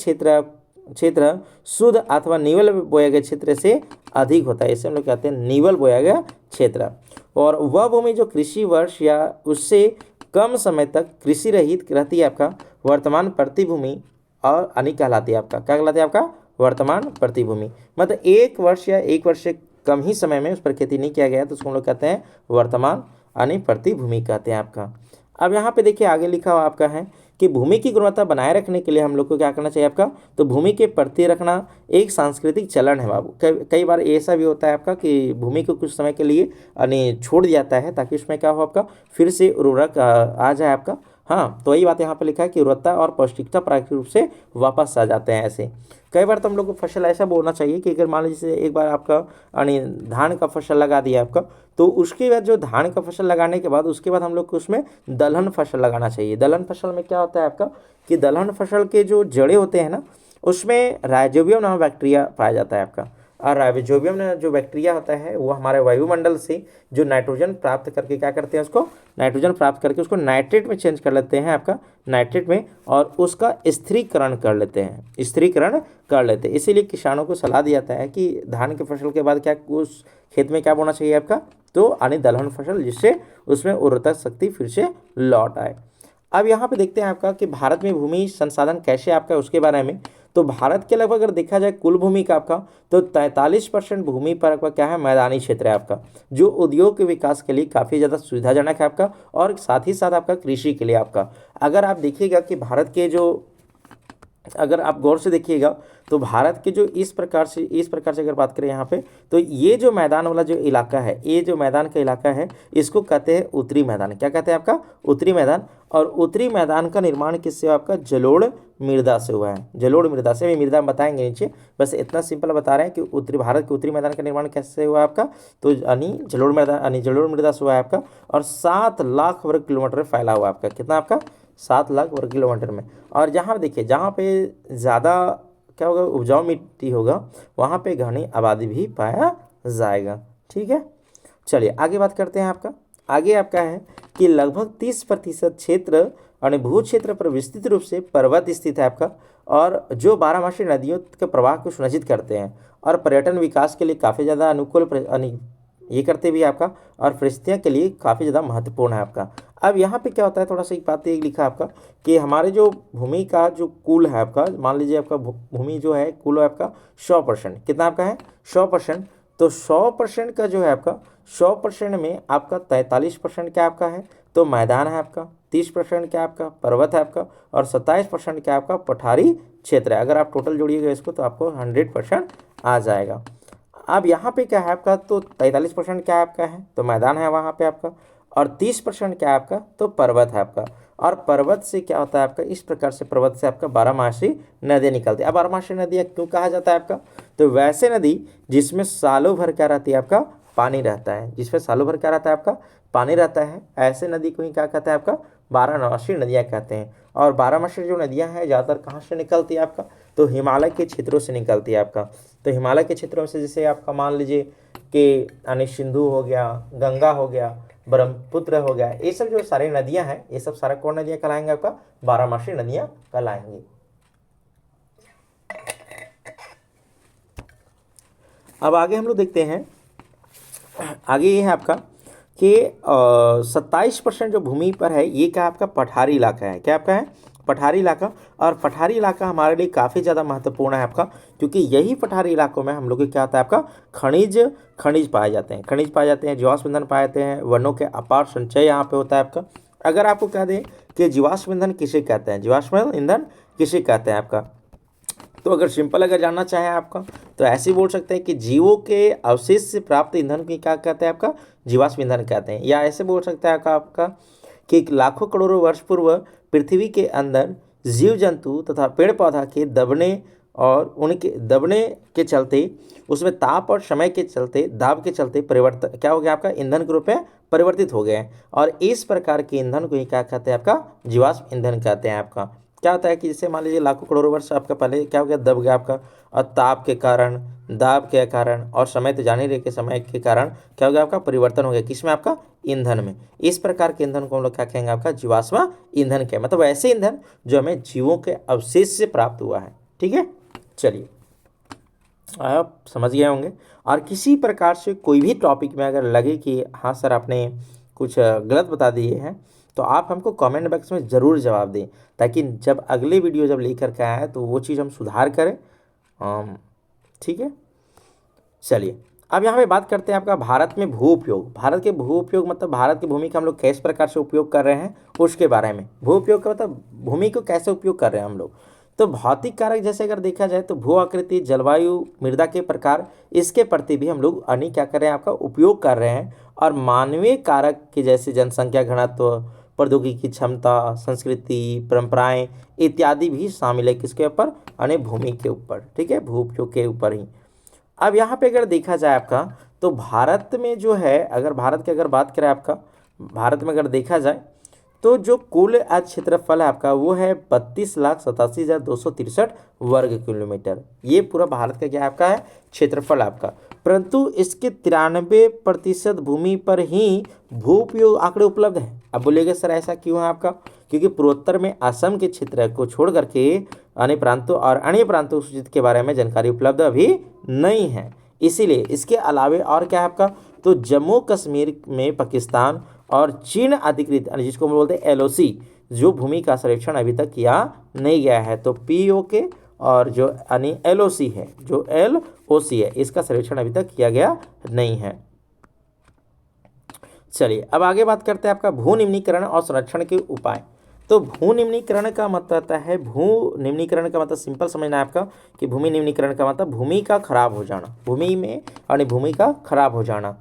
क्षेत्र शुद्ध अथवा निवल बोया गया क्षेत्र से अधिक होता है, इसे हम लोग कहते हैं निवल बोया गया क्षेत्र। और वह भूमि जो कृषि वर्ष या उससे कम समय तक कृषि रहित रहती है आपका वर्तमान प्रतिभूमि और यानी कहलाती है आपका, क्या कहलाती है आपका, वर्तमान प्रतिभूमि। मतलब एक वर्ष या एक वर्ष से कम ही समय में उस पर खेती नहीं किया गया तो उसको हम लोग कहते हैं वर्तमान यानी प्रतिभूमि कहते हैं आपका। अब यहाँ पे देखिए आगे लिखा हुआ आपका है कि भूमि की गुणवत्ता बनाए रखने के लिए हम लोग को क्या करना चाहिए आपका, तो भूमि के प्रति रखना एक सांस्कृतिक चलन है बाबू। कई बार ऐसा भी होता है आपका कि भूमि को कुछ समय के लिए यानी छोड़ दिया जाता है ताकि उसमें क्या हो आपका फिर से उर्वरक आ जाए आपका। हाँ तो वही बात यहाँ पे लिखा है कि उर्वरता और पौष्टिकता प्राकृतिक रूप से वापस आ जाते हैं। ऐसे कई बार तो हम लोग को फसल ऐसा बोलना चाहिए कि अगर मान लीजिए एक बार आपका यानी धान का फसल लगा दिया आपका, तो उसके बाद जो धान का फसल लगाने के बाद उसके बाद हम लोग को उसमें दलहन फसल लगाना चाहिए। दलहन फसल में क्या होता है आपका कि दलहन फसल के जो जड़े होते हैं ना उसमें राइजोबियम नामक बैक्टीरिया पाया जाता है आपका, और राइजोबियम जो बैक्टीरिया होता है वो हमारे वायुमंडल से जो नाइट्रोजन प्राप्त करके क्या करते हैं, उसको नाइट्रोजन प्राप्त करके उसको नाइट्रेट में चेंज कर लेते हैं आपका, नाइट्रेट में, और उसका स्थिरीकरण कर लेते हैं, इसीलिए किसानों को सलाह दिया जाता है कि धान की फसल के बाद क्या उस खेत में क्या बोना चाहिए आपका, तो यानी दलहन फसल, जिससे उसमें उर्वरता शक्ति फिर से लौट आए। अब यहाँ पे देखते हैं आपका कि भारत में भूमि संसाधन कैसे आपका उसके बारे में, तो भारत के लगभग अगर देखा जाए कुल भूमि का आपका, तो 43% भूमि पर आपका क्या है, मैदानी क्षेत्र है आपका, जो उद्योग के विकास के लिए काफ़ी ज़्यादा सुविधाजनक है आपका, और साथ ही साथ आपका कृषि के लिए आपका। अगर आप देखिएगा कि भारत के जो, अगर आप गौर से देखिएगा तो भारत के जो इस प्रकार से अगर बात करें यहाँ पे, तो ये जो मैदान वाला जो इलाका है, ये जो मैदान का इलाका है, इसको कहते हैं उत्तरी मैदान। क्या कहते हैं आपका, उत्तरी मैदान। और उत्तरी मैदान का निर्माण किससे हुआ आपका, जलोढ़ मृदा से हुआ है। जलोढ़ मृदा से, भी मृदा हम बताएंगे नीचे, बस इतना सिंपल बता रहे हैं कि उत्तरी भारत के उत्तरी मैदान का निर्माण कैसे हुआ आपका, तो जलोढ़ मृदा से हुआ है आपका। और 7 लाख वर्ग किलोमीटर फैला हुआ आपका, कितना आपका, 7 लाख वर्ग किलोमीटर में। और जहाँ देखिए, जहाँ पे ज़्यादा क्या होगा, उपजाऊ मिट्टी होगा, वहाँ पे घनी आबादी भी पाया जाएगा। ठीक है, चलिए आगे बात करते हैं आपका। आगे आपका है कि लगभग 30% क्षेत्र और भू क्षेत्र पर विस्तृत रूप से पर्वत स्थित है आपका, और जो बारहमासी नदियों के प्रवाह को सुनिश्चित करते हैं और पर्यटन विकास के लिए काफ़ी ज़्यादा अनुकूल ये करते भी आपका, और परिस्थितियों के लिए काफ़ी ज़्यादा महत्वपूर्ण है आपका। अब यहाँ पे क्या होता है, थोड़ा सा एक बात ये लिखा आपका कि हमारे जो भूमि का जो कुल है आपका, मान लीजिए आपका भूमि जो है कुल है आपका 100%, कितना आपका है, 100%। तो 100% का जो है आपका, 100% में आपका 43% क्या आपका है, तो मैदान है आपका, 30% क्या आपका पर्वत है आपका, और 27% क्या आपका पठारी क्षेत्र है। अगर आप टोटल जोड़िएगा इसको तो आपको 100% आ जाएगा। अब यहाँ पे क्या है आपका, तो 43% क्या आपका है, तो मैदान है वहाँ पे आपका, और 30% क्या आपका, तो पर्वत है आपका। और पर्वत से क्या होता है आपका, इस प्रकार से पर्वत से आपका बारहमासी नदियाँ निकलती है। अब बारहमासी नदियाँ क्यों कहा जाता है आपका, तो वैसे नदी जिसमें सालों भर क्या रहती है आपका, पानी रहता है, जिसमें सालों भर क्या रहता है आपका, पानी रहता है, ऐसे नदी को ही क्या कहते हैं आपका, बारहमासी नदियाँ कहते हैं। और बारहमासी जो नदियाँ हैं ज़्यादातर कहाँ से निकलती है आपका, तो हिमालय के क्षेत्रों से निकलती है आपका। तो हिमालय के क्षेत्रों से जैसे आपका मान लीजिए कि सिंधु हो गया, गंगा हो गया, ब्रह्मपुत्र हो गया, ये सब जो सारी नदियां हैं, ये सब सारा कौन नदियां कहलाएंगे आपका, बारहमासी नदियां कहलाएंगी। अब आगे हम लोग देखते हैं, आगे ये है आपका कि 27% जो भूमि पर है ये क्या आपका पठारी इलाका है। क्या आपका है, पठारी इलाका। और पठारी इलाका हमारे लिए काफ़ी ज़्यादा महत्वपूर्ण है आपका, क्योंकि यही पठारी इलाकों में हम लोग को क्या होता है आपका, खनिज पाए जाते हैं, जीवाश्म ईंधन पाए जाते हैं, वनों के अपार संचय यहाँ पे होता है आपका। अगर आपको कह दें कि जीवाश्म ईंधन किसे कहते हैं, जीवाश्म ईंधन किसे कहते हैं आपका, तो अगर सिंपल अगर जानना चाहें आपका, तो ऐसे बोल सकते हैं कि जीवों के अवशेष से प्राप्त ईंधन की क्या कहते हैं आपका, जीवाश्म ईंधन कहते हैं। या ऐसे बोल सकते हैं आपका कि लाखों करोड़ों वर्ष पूर्व पृथ्वी के अंदर जीव जंतु तथा पेड़ पौधा के दबने और उनके दबने के चलते, उसमें ताप और समय के चलते, दाब के चलते परिवर्तन क्या हो गया आपका, ईंधन के रूप में परिवर्तित हो गए हैं। और इस प्रकार के ईंधन को ही क्या कहते हैं आपका, जीवाश्म ईंधन कहते हैं आपका। क्या होता है कि जैसे मान लीजिए लाखों करोड़ों वर्ष आपका पहले क्या हो गया, दब गया आपका, और ताप के कारण, दाब के कारण और समय तो जान ही रहे के समय के कारण क्या हो गया आपका, परिवर्तन हो गया किसमें आपका, ईंधन में। इस प्रकार के ईंधन को हम लोग क्या कहेंगे आपका, जीवाश्म ईंधन के, मतलब ऐसे ईंधन जो हमें जीवों के अवशेष से प्राप्त हुआ है। ठीक है, चलिए आप समझ गए होंगे। और किसी प्रकार से कोई भी टॉपिक में अगर लगे कि हाँ सर आपने कुछ गलत बता दिए हैं, तो आप हमको कमेंट बॉक्स में ज़रूर जवाब दें, ताकि जब अगले वीडियो जब लेकर के आए तो वो चीज़ हम सुधार करें। ठीक है, चलिए अब यहाँ पे बात करते हैं आपका भारत में भू उपयोग। भारत के भू उपयोग मतलब भारत की भूमि का हम लोग किस प्रकार से उपयोग कर रहे हैं उसके बारे में। भू उपयोग का मतलब भूमि को कैसे उपयोग कर रहे हैं हम लोग। तो भौतिक कारक जैसे अगर देखा जाए तो भू आकृति, जलवायु, मृदा के प्रकार, इसके प्रति भी हम लोग अनेक क्या कर रहे हैं आपका उपयोग कर रहे हैं। और मानवीय कारक के जैसे जनसंख्या घनत्व, प्रौद्योगिकी की क्षमता, संस्कृति, परंपराएं इत्यादि भी शामिल है किसके ऊपर, अनेक भूमि के ऊपर। ठीक है, भू उपयोग के ऊपर ही। अब यहाँ पे अगर देखा जाए आपका तो भारत में जो है, अगर भारत की अगर बात करें आपका, भारत में अगर देखा जाए तो जो कुल क्षेत्रफल है आपका वो है 32,87,263 वर्ग किलोमीटर। ये पूरा भारत का क्या आपका है, क्षेत्रफल आपका। परंतु इसके 93% भूमि पर ही भू उपयोग आंकड़े उपलब्ध है। अब बोलिएगा सर ऐसा क्यों है आपका, क्योंकि पूर्वोत्तर में असम के क्षेत्र को छोड़ करके अन्य प्रांतों और अन्य प्रांतों सूचित के बारे में जानकारी उपलब्ध अभी नहीं है। इसीलिए इसके अलावे और क्या है आपका, तो जम्मू कश्मीर में पाकिस्तान और चीन अधिकृत जिसको हम बोलते हैं LOC, जो भूमि का सर्वेक्षण अभी तक किया नहीं गया है। तो POK और जो यानी LOC है, जो LOC है, इसका सर्वेक्षण अभी तक किया गया नहीं है। चलिए अब आगे बात करते हैं आपका भू निम्नीकरण और संरक्षण के उपाय। तो भू निम्नीकरण का मतलब होता है, भू निम्नीकरण का मतलब सिंपल समझना है आपका कि भूमि निम्नीकरण का मतलब भूमि का खराब हो जाना, भूमि में यानी भूमि का खराब हो जाना।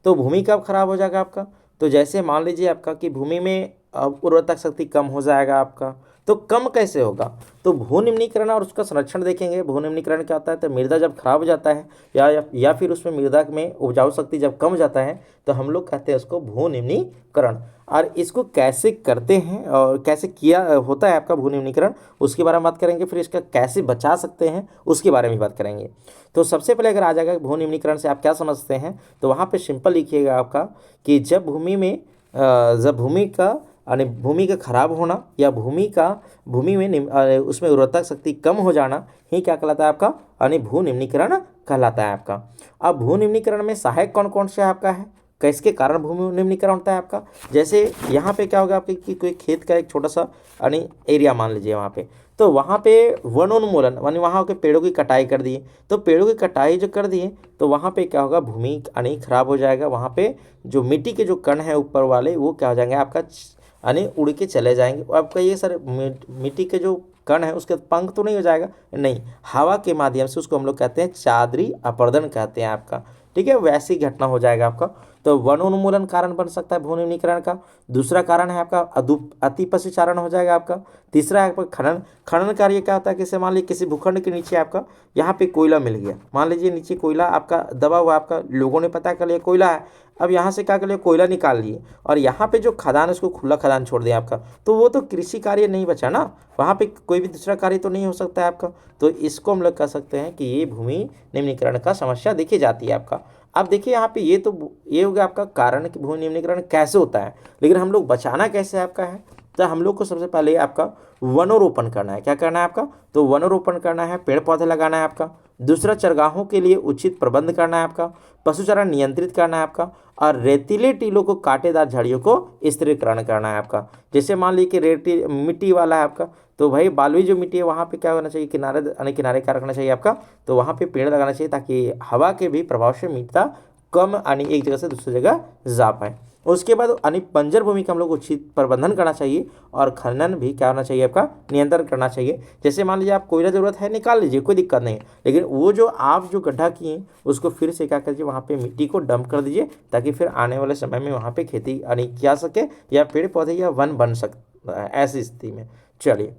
तो भूमि कब खराब हो जाएगा आपका, तो जैसे मान लीजिए आपका कि भूमि में उर्वरता शक्ति कम हो जाएगा आपका, तो कम कैसे होगा, तो भू निम्नीकरण और उसका संरक्षण देखेंगे। भू निम्नीकरण क्या होता है, तो मृदा जब खराब हो जाता है या फिर उसमें मृदा में उपजाऊ शक्ति जब कम हो जाता है तो हम लोग कहते हैं उसको भू निम्नीकरण। और इसको कैसे करते हैं और कैसे किया होता है आपका भू निम्नीकरण, उसके बारे में बात करेंगे। फिर इसका कैसे बचा सकते हैं उसके बारे में बात करेंगे। तो सबसे पहले अगर आ जाएगा भू निम्नीकरण से आप क्या समझते हैं, तो वहाँ पे सिंपल लिखिएगा आपका कि जब भूमि का यानी भूमि का खराब होना या भूमि में उसमें उर्वरता शक्ति कम हो जाना ही क्या कहलाता है आपका, यानी भू निम्नीकरण कहलाता है आपका। अब भू निम्नीकरण में सहायक कौन कौन से आपका है, किसके कारण भूमि निम्नीकरण होता है आपका। जैसे यहाँ पे क्या होगा आपके कि कोई खेत का एक छोटा सा यानी एरिया मान लीजिए वहाँ पे, तो वहाँ पे वनोन्मूलन यानी वहाँ के पेड़ों की कटाई कर दिए, तो पेड़ों की कटाई जो कर दिए तो वहाँ पे क्या होगा, भूमि यानी खराब हो जाएगा। वहाँ पे जो मिट्टी के जो कण हैं ऊपर वाले वो क्या हो जाएंगे आपका, यानी उड़ के चले जाएंगे। और आपका ये सर मिट्टी के जो कण है उसके पंख तो नहीं हो जाएगा, नहीं, हवा के माध्यम से उसको हम लोग कहते हैं चादरी अपरदन कहते हैं आपका, ठीक है, वैसी घटना हो जाएगा आपका। तो वनोन्मूलन कारण बन सकता है भू निम्नीकरण का। दूसरा कारण है आपका अति पशुचारण हो जाएगा आपका। तीसरा है आपका खनन कार्य क्या होता है, किसे मान लीजिए किसी भूखंड के नीचे आपका यहाँ पे कोयला मिल गया, मान लीजिए नीचे कोयला आपका दबा हुआ, आपका लोगों ने पता कर लिया कोयला है, अब यहाँ से क्या कर लिया, कोयला निकाल लिए और यहाँ पे जो खदान है उसको खुला खदान छोड़ दिया आपका, तो वो तो कृषि कार्य नहीं बचा ना, वहाँ पे कोई भी दूसरा कार्य तो नहीं हो सकता है आपका। तो इसको हम लोग कह सकते हैं कि ये भूमि निम्नीकरण का समस्या देखी जाती है आपका। अब देखिए यहाँ पे ये हो गया आपका कारण कि भूमि निम्नीकरण कैसे होता है, लेकिन हम लोग बचाना कैसे आपका है, तो हम लोग को सबसे पहले आपका वनोरोपण करना है। क्या करना है आपका, तो वनोरोपण करना है, पेड़ पौधे लगाना है आपका। दूसरा, चरगाहों के लिए उचित प्रबंध करना है आपका। पशुचारण नियंत्रित करना है आपका। और रेतीले टीलों को, कांटेदार झाड़ियों को स्थिरीकरण करना है आपका। जैसे मान लीजिए कि रेती मिट्टी वाला है आपका, तो भाई बालुई जो मिट्टी है वहाँ पे क्या होना चाहिए, किनारे क्या रखना चाहिए आपका, तो वहाँ पे पेड़ लगाना चाहिए ताकि हवा के भी प्रभाव से मिट्टी कम यानी एक जगह से दूसरी जगह जा पाए। उसके बाद यानी बंजर भूमि का हम लोग उचित प्रबंधन करना चाहिए और खनन भी क्या होना चाहिए आपका, नियंत्रण करना चाहिए। जैसे मान लीजिए आप कोयला ज़रूरत है निकाल लीजिए, कोई दिक्कत नहीं है, लेकिन वो जो आप जो गड्ढा किए उसको फिर से क्या करिए, वहाँ पे मिट्टी को डंप कर दीजिए ताकि फिर आने वाले समय में वहाँ पे खेती यानी किया सके या पेड़ पौधे या वन बन सकता है ऐसी स्थिति में। चलिए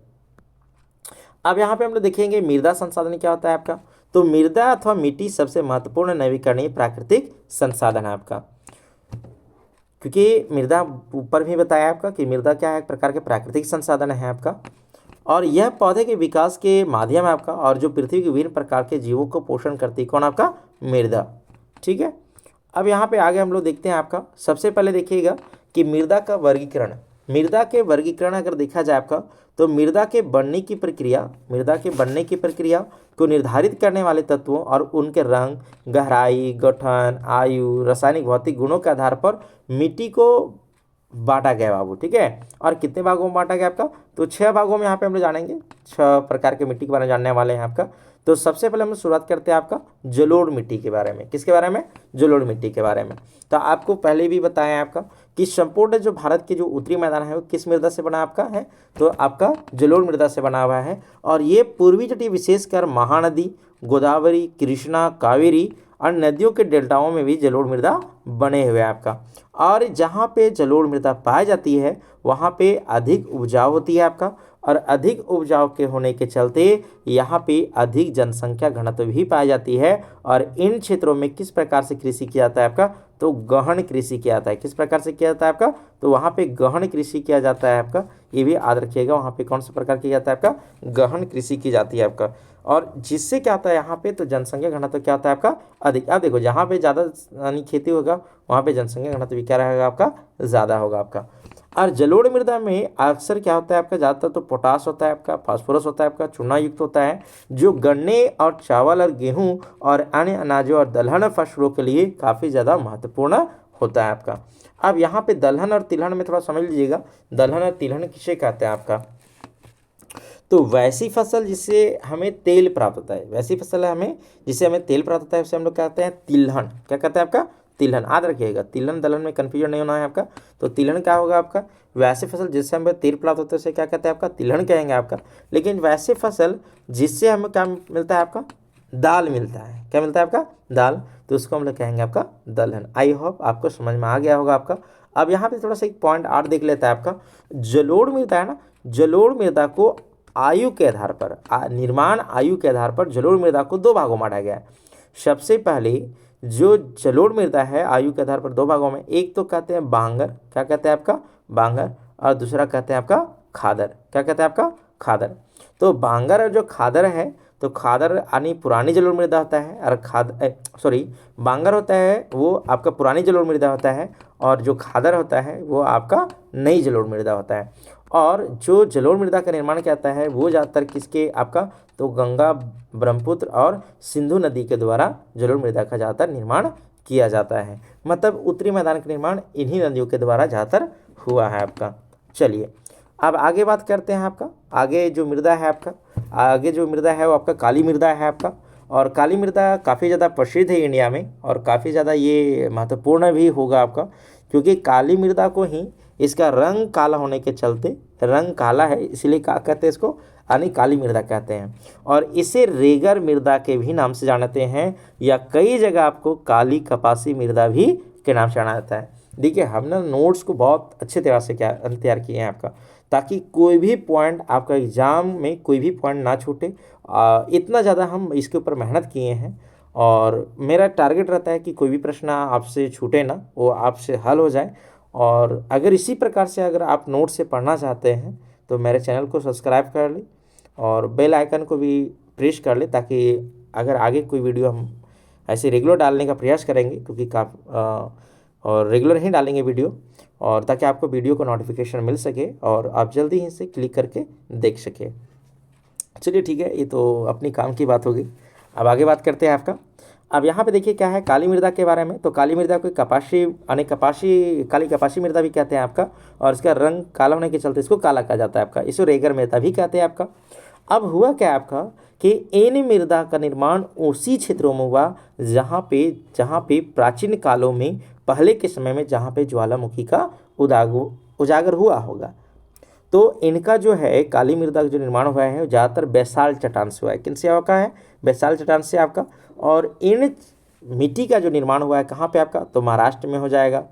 अब यहाँ पे हम लोग देखेंगे मृदा संसाधन क्या होता है आपका। तो मृदा अथवा मिट्टी सबसे महत्वपूर्ण नवीकरणीय प्राकृतिक संसाधन है आपका, क्योंकि मृदा ऊपर भी बताया आपका कि मृदा क्या है, एक प्रकार के प्राकृतिक संसाधन है आपका, और यह पौधे के विकास के माध्यम है आपका, और जो पृथ्वी के विभिन्न प्रकार के जीवों को पोषण करती है कौन, आपका मृदा। ठीक है, अब यहाँ पे आगे हम लोग देखते हैं आपका। सबसे पहले देखिएगा कि मृदा का वर्गीकरण, मृदा के वर्गीकरण अगर देखा जाए आपका, तो मृदा के बनने की प्रक्रिया को निर्धारित करने वाले तत्वों और उनके रंग, गहराई, गठन, आयु, रासायनिक भौतिक गुणों के आधार पर मिट्टी को बांटा गया बाबू। ठीक है, और कितने भागों में बांटा गया आपका, तो 6 भागों में यहाँ पे हम लोग जानेंगे, 6 प्रकार के मिट्टी के बारे में जानने वाले हैं आपका। तो सबसे पहले हम शुरुआत करते हैं आपका जलोढ़ मिट्टी के बारे में। किसके बारे में, जलोढ़ मिट्टी के बारे में। तो आपको पहले भी बताया आपका कि संपूर्ण जो भारत के जो उत्तरी मैदान है वो किस मृदा से बना आपका है, तो आपका जलोढ़ मृदा से बना हुआ है। और ये पूर्वी तटीय विशेषकर महानदी, गोदावरी, कृष्णा, कावेरी और नदियों के डेल्टाओं में भी जलोढ़ मृदा बने हुए हैं आपका। और जहाँ पे जलोढ़ मृदा पाई जाती है वहाँ पे अधिक उपजाऊ होती है आपका, और अधिक उपजाऊ के होने के चलते यहाँ पे अधिक जनसंख्या घनत्व भी पाई जाती है। और इन क्षेत्रों में किस प्रकार से कृषि किया जाता है आपका, तो गहन कृषि किया जाता है। किस प्रकार से किया जाता है आपका, तो वहाँ पे गहन कृषि किया जाता है आपका, ये भी याद रखिएगा, वहाँ पे कौन सा प्रकार किया जाता है आपका, गहन कृषि की जाती है आपका। और जिससे क्या होता है यहाँ पे, तो जनसंख्या घनत्व क्या होता है आपका, अधिक। अब देखो जहाँ पे ज़्यादा यानी खेती होगा वहाँ पे जनसंख्या घनत्व भी क्या रहेगा आपका, ज़्यादा होगा आपका। और जलोढ़ मृदा में अक्सर क्या होता है आपका, ज़्यादातर तो पोटास होता है आपका, फास्फोरस होता है आपका, चूना युक्त होता है, जो गन्ने और चावल और गेहूं और अन्य अनाजों और दलहन फसलों के लिए काफ़ी ज़्यादा महत्वपूर्ण होता है आपका। अब यहाँ पे दलहन और तिलहन में थोड़ा समझ लीजिएगा, दलहन और तिलहन किसे कहते हैं आपका, तो वैसी फसल जिससे हमें तेल प्राप्त होता है, वैसी फसल है हमें जिससे हमें तेल प्राप्त होता है, उसे हम लोग कहते हैं तिलहन। क्या कहते हैं आपका? तिलहन। याद रखिएगा, तिलहन दलहन में कन्फ्यूजन नहीं होना है आपका। तो तिलहन क्या होगा आपका? वैसे फसल जिससे हमें तेल प्राप्त होता है उसे क्या कहते हैं आपका? तिलहन कहेंगे आपका। लेकिन वैसे फसल जिससे हमें क्या मिलता है आपका? दाल मिलता है। क्या मिलता है आपका? दाल। तो उसको हम लोग कहेंगे आपका दलहन। आई होप आपको समझ में आ गया होगा आपका। अब यहाँ पे थोड़ा सा एक पॉइंट और देख लेता है आपका। जलोढ़ मृदा है ना, जलोढ़ मृदा को आयु के आधार पर, निर्माण आयु के आधार पर जलोढ़ मृदा को दो भागों में बांटा गया है। सबसे पहले जो जलोढ़ मृदा है आयु के आधार पर दो भागों में, एक तो कहते हैं बांगर। क्या कहते हैं आपका? बांगर। और दूसरा कहते हैं आपका खादर। क्या कहते हैं आपका? खादर। तो बांगर और जो खादर है, तो खादर यानी पुरानी जलोढ़ मृदा होता है, और बांगर होता है वो आपका पुरानी जलोढ़ मृदा होता है, और जो खादर होता है वो आपका नई जलोढ़ मृदा होता है। और जो जलोढ़ मृदा का निर्माण क्या होता है वो ज़्यादातर किसके आपका? तो गंगा, ब्रह्मपुत्र और सिंधु नदी के द्वारा जलोढ़ मृदा का ज़्यादातर निर्माण किया जाता है। मतलब उत्तरी मैदान का निर्माण इन्हीं नदियों के द्वारा ज़्यादातर हुआ है आपका। चलिए अब आगे बात करते हैं आपका। आगे जो मृदा है आपका, आगे जो मृदा है वो आपका काली मृदा है आपका। और काली मृदा काफ़ी ज़्यादा प्रसिद्ध है इंडिया में, और काफ़ी ज़्यादा ये महत्वपूर्ण भी होगा आपका, क्योंकि काली मृदा को ही इसका रंग काला होने के चलते, रंग काला है इसलिए क्या कहते हैं इसको? यानी काली मृदा कहते हैं। और इसे रेगर मृदा के भी नाम से जानते हैं, या कई जगह आपको काली कपासी मृदा भी के नाम से जाना जाता है। देखिए हमने नोट्स को बहुत अच्छे तरह से तैयार किए हैं आपका, ताकि कोई भी पॉइंट आपका एग्ज़ाम में कोई भी पॉइंट ना छूटे। इतना ज़्यादा हम इसके ऊपर मेहनत किए हैं, और मेरा टारगेट रहता है कि कोई भी प्रश्न आपसे छूटे ना, वो आपसे हल हो जाए। और अगर इसी प्रकार से अगर आप नोट से पढ़ना चाहते हैं तो मेरे चैनल को सब्सक्राइब कर लें और बेल आइकन को भी प्रेस कर लें, ताकि अगर आगे कोई वीडियो हम ऐसे रेगुलर डालने का प्रयास करेंगे, क्योंकि और रेगुलर ही डालेंगे वीडियो, और ताकि आपको वीडियो को नोटिफिकेशन मिल सके और आप जल्दी ही इसे क्लिक करके देख सके। चलिए ठीक है, ये तो अपनी काम की बात होगी। अब आगे बात करते हैं आपका। अब यहाँ पे देखिए क्या है काली मृदा के बारे में। तो काली मृदा को कपासी काली कपासी मृदा भी कहते हैं आपका, और इसका रंग काला होने के चलते इसको काला कहा जाता है आपका। इसको रेगर मृदा भी कहते हैं आपका। अब हुआ क्या आपका कि इन मृदा का निर्माण उसी क्षेत्रों में हुआ जहाँ पे प्राचीन कालों में, पहले के समय में, जहाँ पे ज्वालामुखी का उजागर हुआ होगा। तो इनका जो है काली मृदा का जो निर्माण हुआ है वो ज़्यादातर बैसाल्ट चट्टान से हुआ है। किनसे हुआ है? बैसाल्ट चट्टान से आपका। और इन मिट्टी का जो निर्माण हुआ है कहाँ पे आपका? तो महाराष्ट्र में हो जाएगा,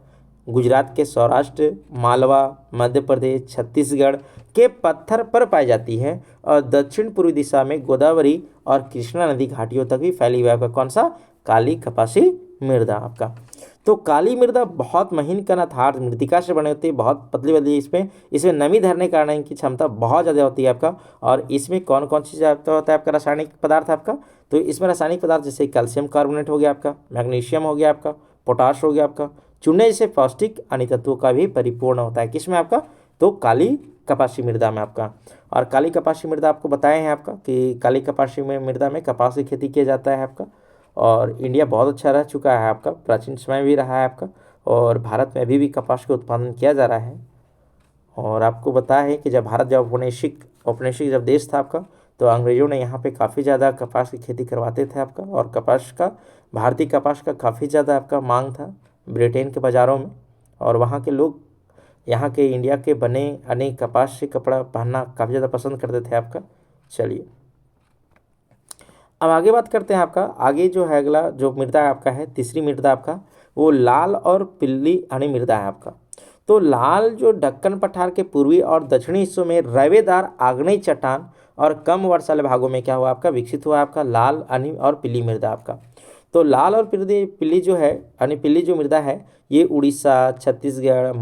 गुजरात के सौराष्ट्र, मालवा, मध्य प्रदेश, छत्तीसगढ़ के पत्थर पर पाई जाती है, और दक्षिण पूर्वी दिशा में गोदावरी और कृष्णा नदी घाटियों तक भी फैली हुई है आपका। कौन सा? काली कपासी मृदा आपका। तो काली मृदा बहुत महीन कण अर्थात मृतिका से बने होती है, बहुत पतली पतली। इसमें नमी धरने कारण इनकी क्षमता बहुत ज़्यादा होती है आपका। और इसमें कौन कौन सी होता है आपका रासायनिक पदार्थ आपका? तो इसमें रासायनिक पदार्थ जैसे कैल्शियम कार्बोनेट हो गया आपका, मैग्नीशियम हो गया आपका, पोटाश हो गया आपका, चूने जैसे पौष्टिक अन्य तत्वों का भी परिपूर्ण होता है। किसमें आपका? तो काली कपासी मृदा में आपका। और काली कपासी मृदा आपको बताए हैं आपका कि काली कपासी मृदा में कपास की खेती किया जाता है आपका। और इंडिया बहुत अच्छा रह चुका है आपका, प्राचीन समय भी रहा है आपका, और भारत में अभी भी कपास का उत्पादन किया जा रहा है। और आपको बताया है कि जब भारत जब औपनिवेशिक जब देश था आपका, तो अंग्रेज़ों ने यहाँ पे काफ़ी ज़्यादा कपास की खेती करवाते थे आपका। और भारतीय कपास का काफ़ी ज़्यादा आपका मांग था ब्रिटेन के बाज़ारों में, और वहाँ के लोग यहाँ के इंडिया के बने अनेक कपास से कपड़ा पहनना काफ़ी ज़्यादा पसंद करते थे आपका। चलिए अब आगे बात करते हैं आपका। आगे जो है अगला जो मृदा आपका है, तीसरी मृदा आपका, वो लाल और पीली यानी मृदा है आपका। तो लाल जो दक्कन पठार के पूर्वी और दक्षिणी हिस्सों में रवेदार आग्नेय चट्टान और कम वर्षा वाले भागों में क्या हुआ आपका? विकसित हुआ आपका लाल यानी और पीली मृदा आपका। तो लाल और पीली जो है यानी पीली जो मृदा है, ये उड़ीसा, छत्तीसगढ़,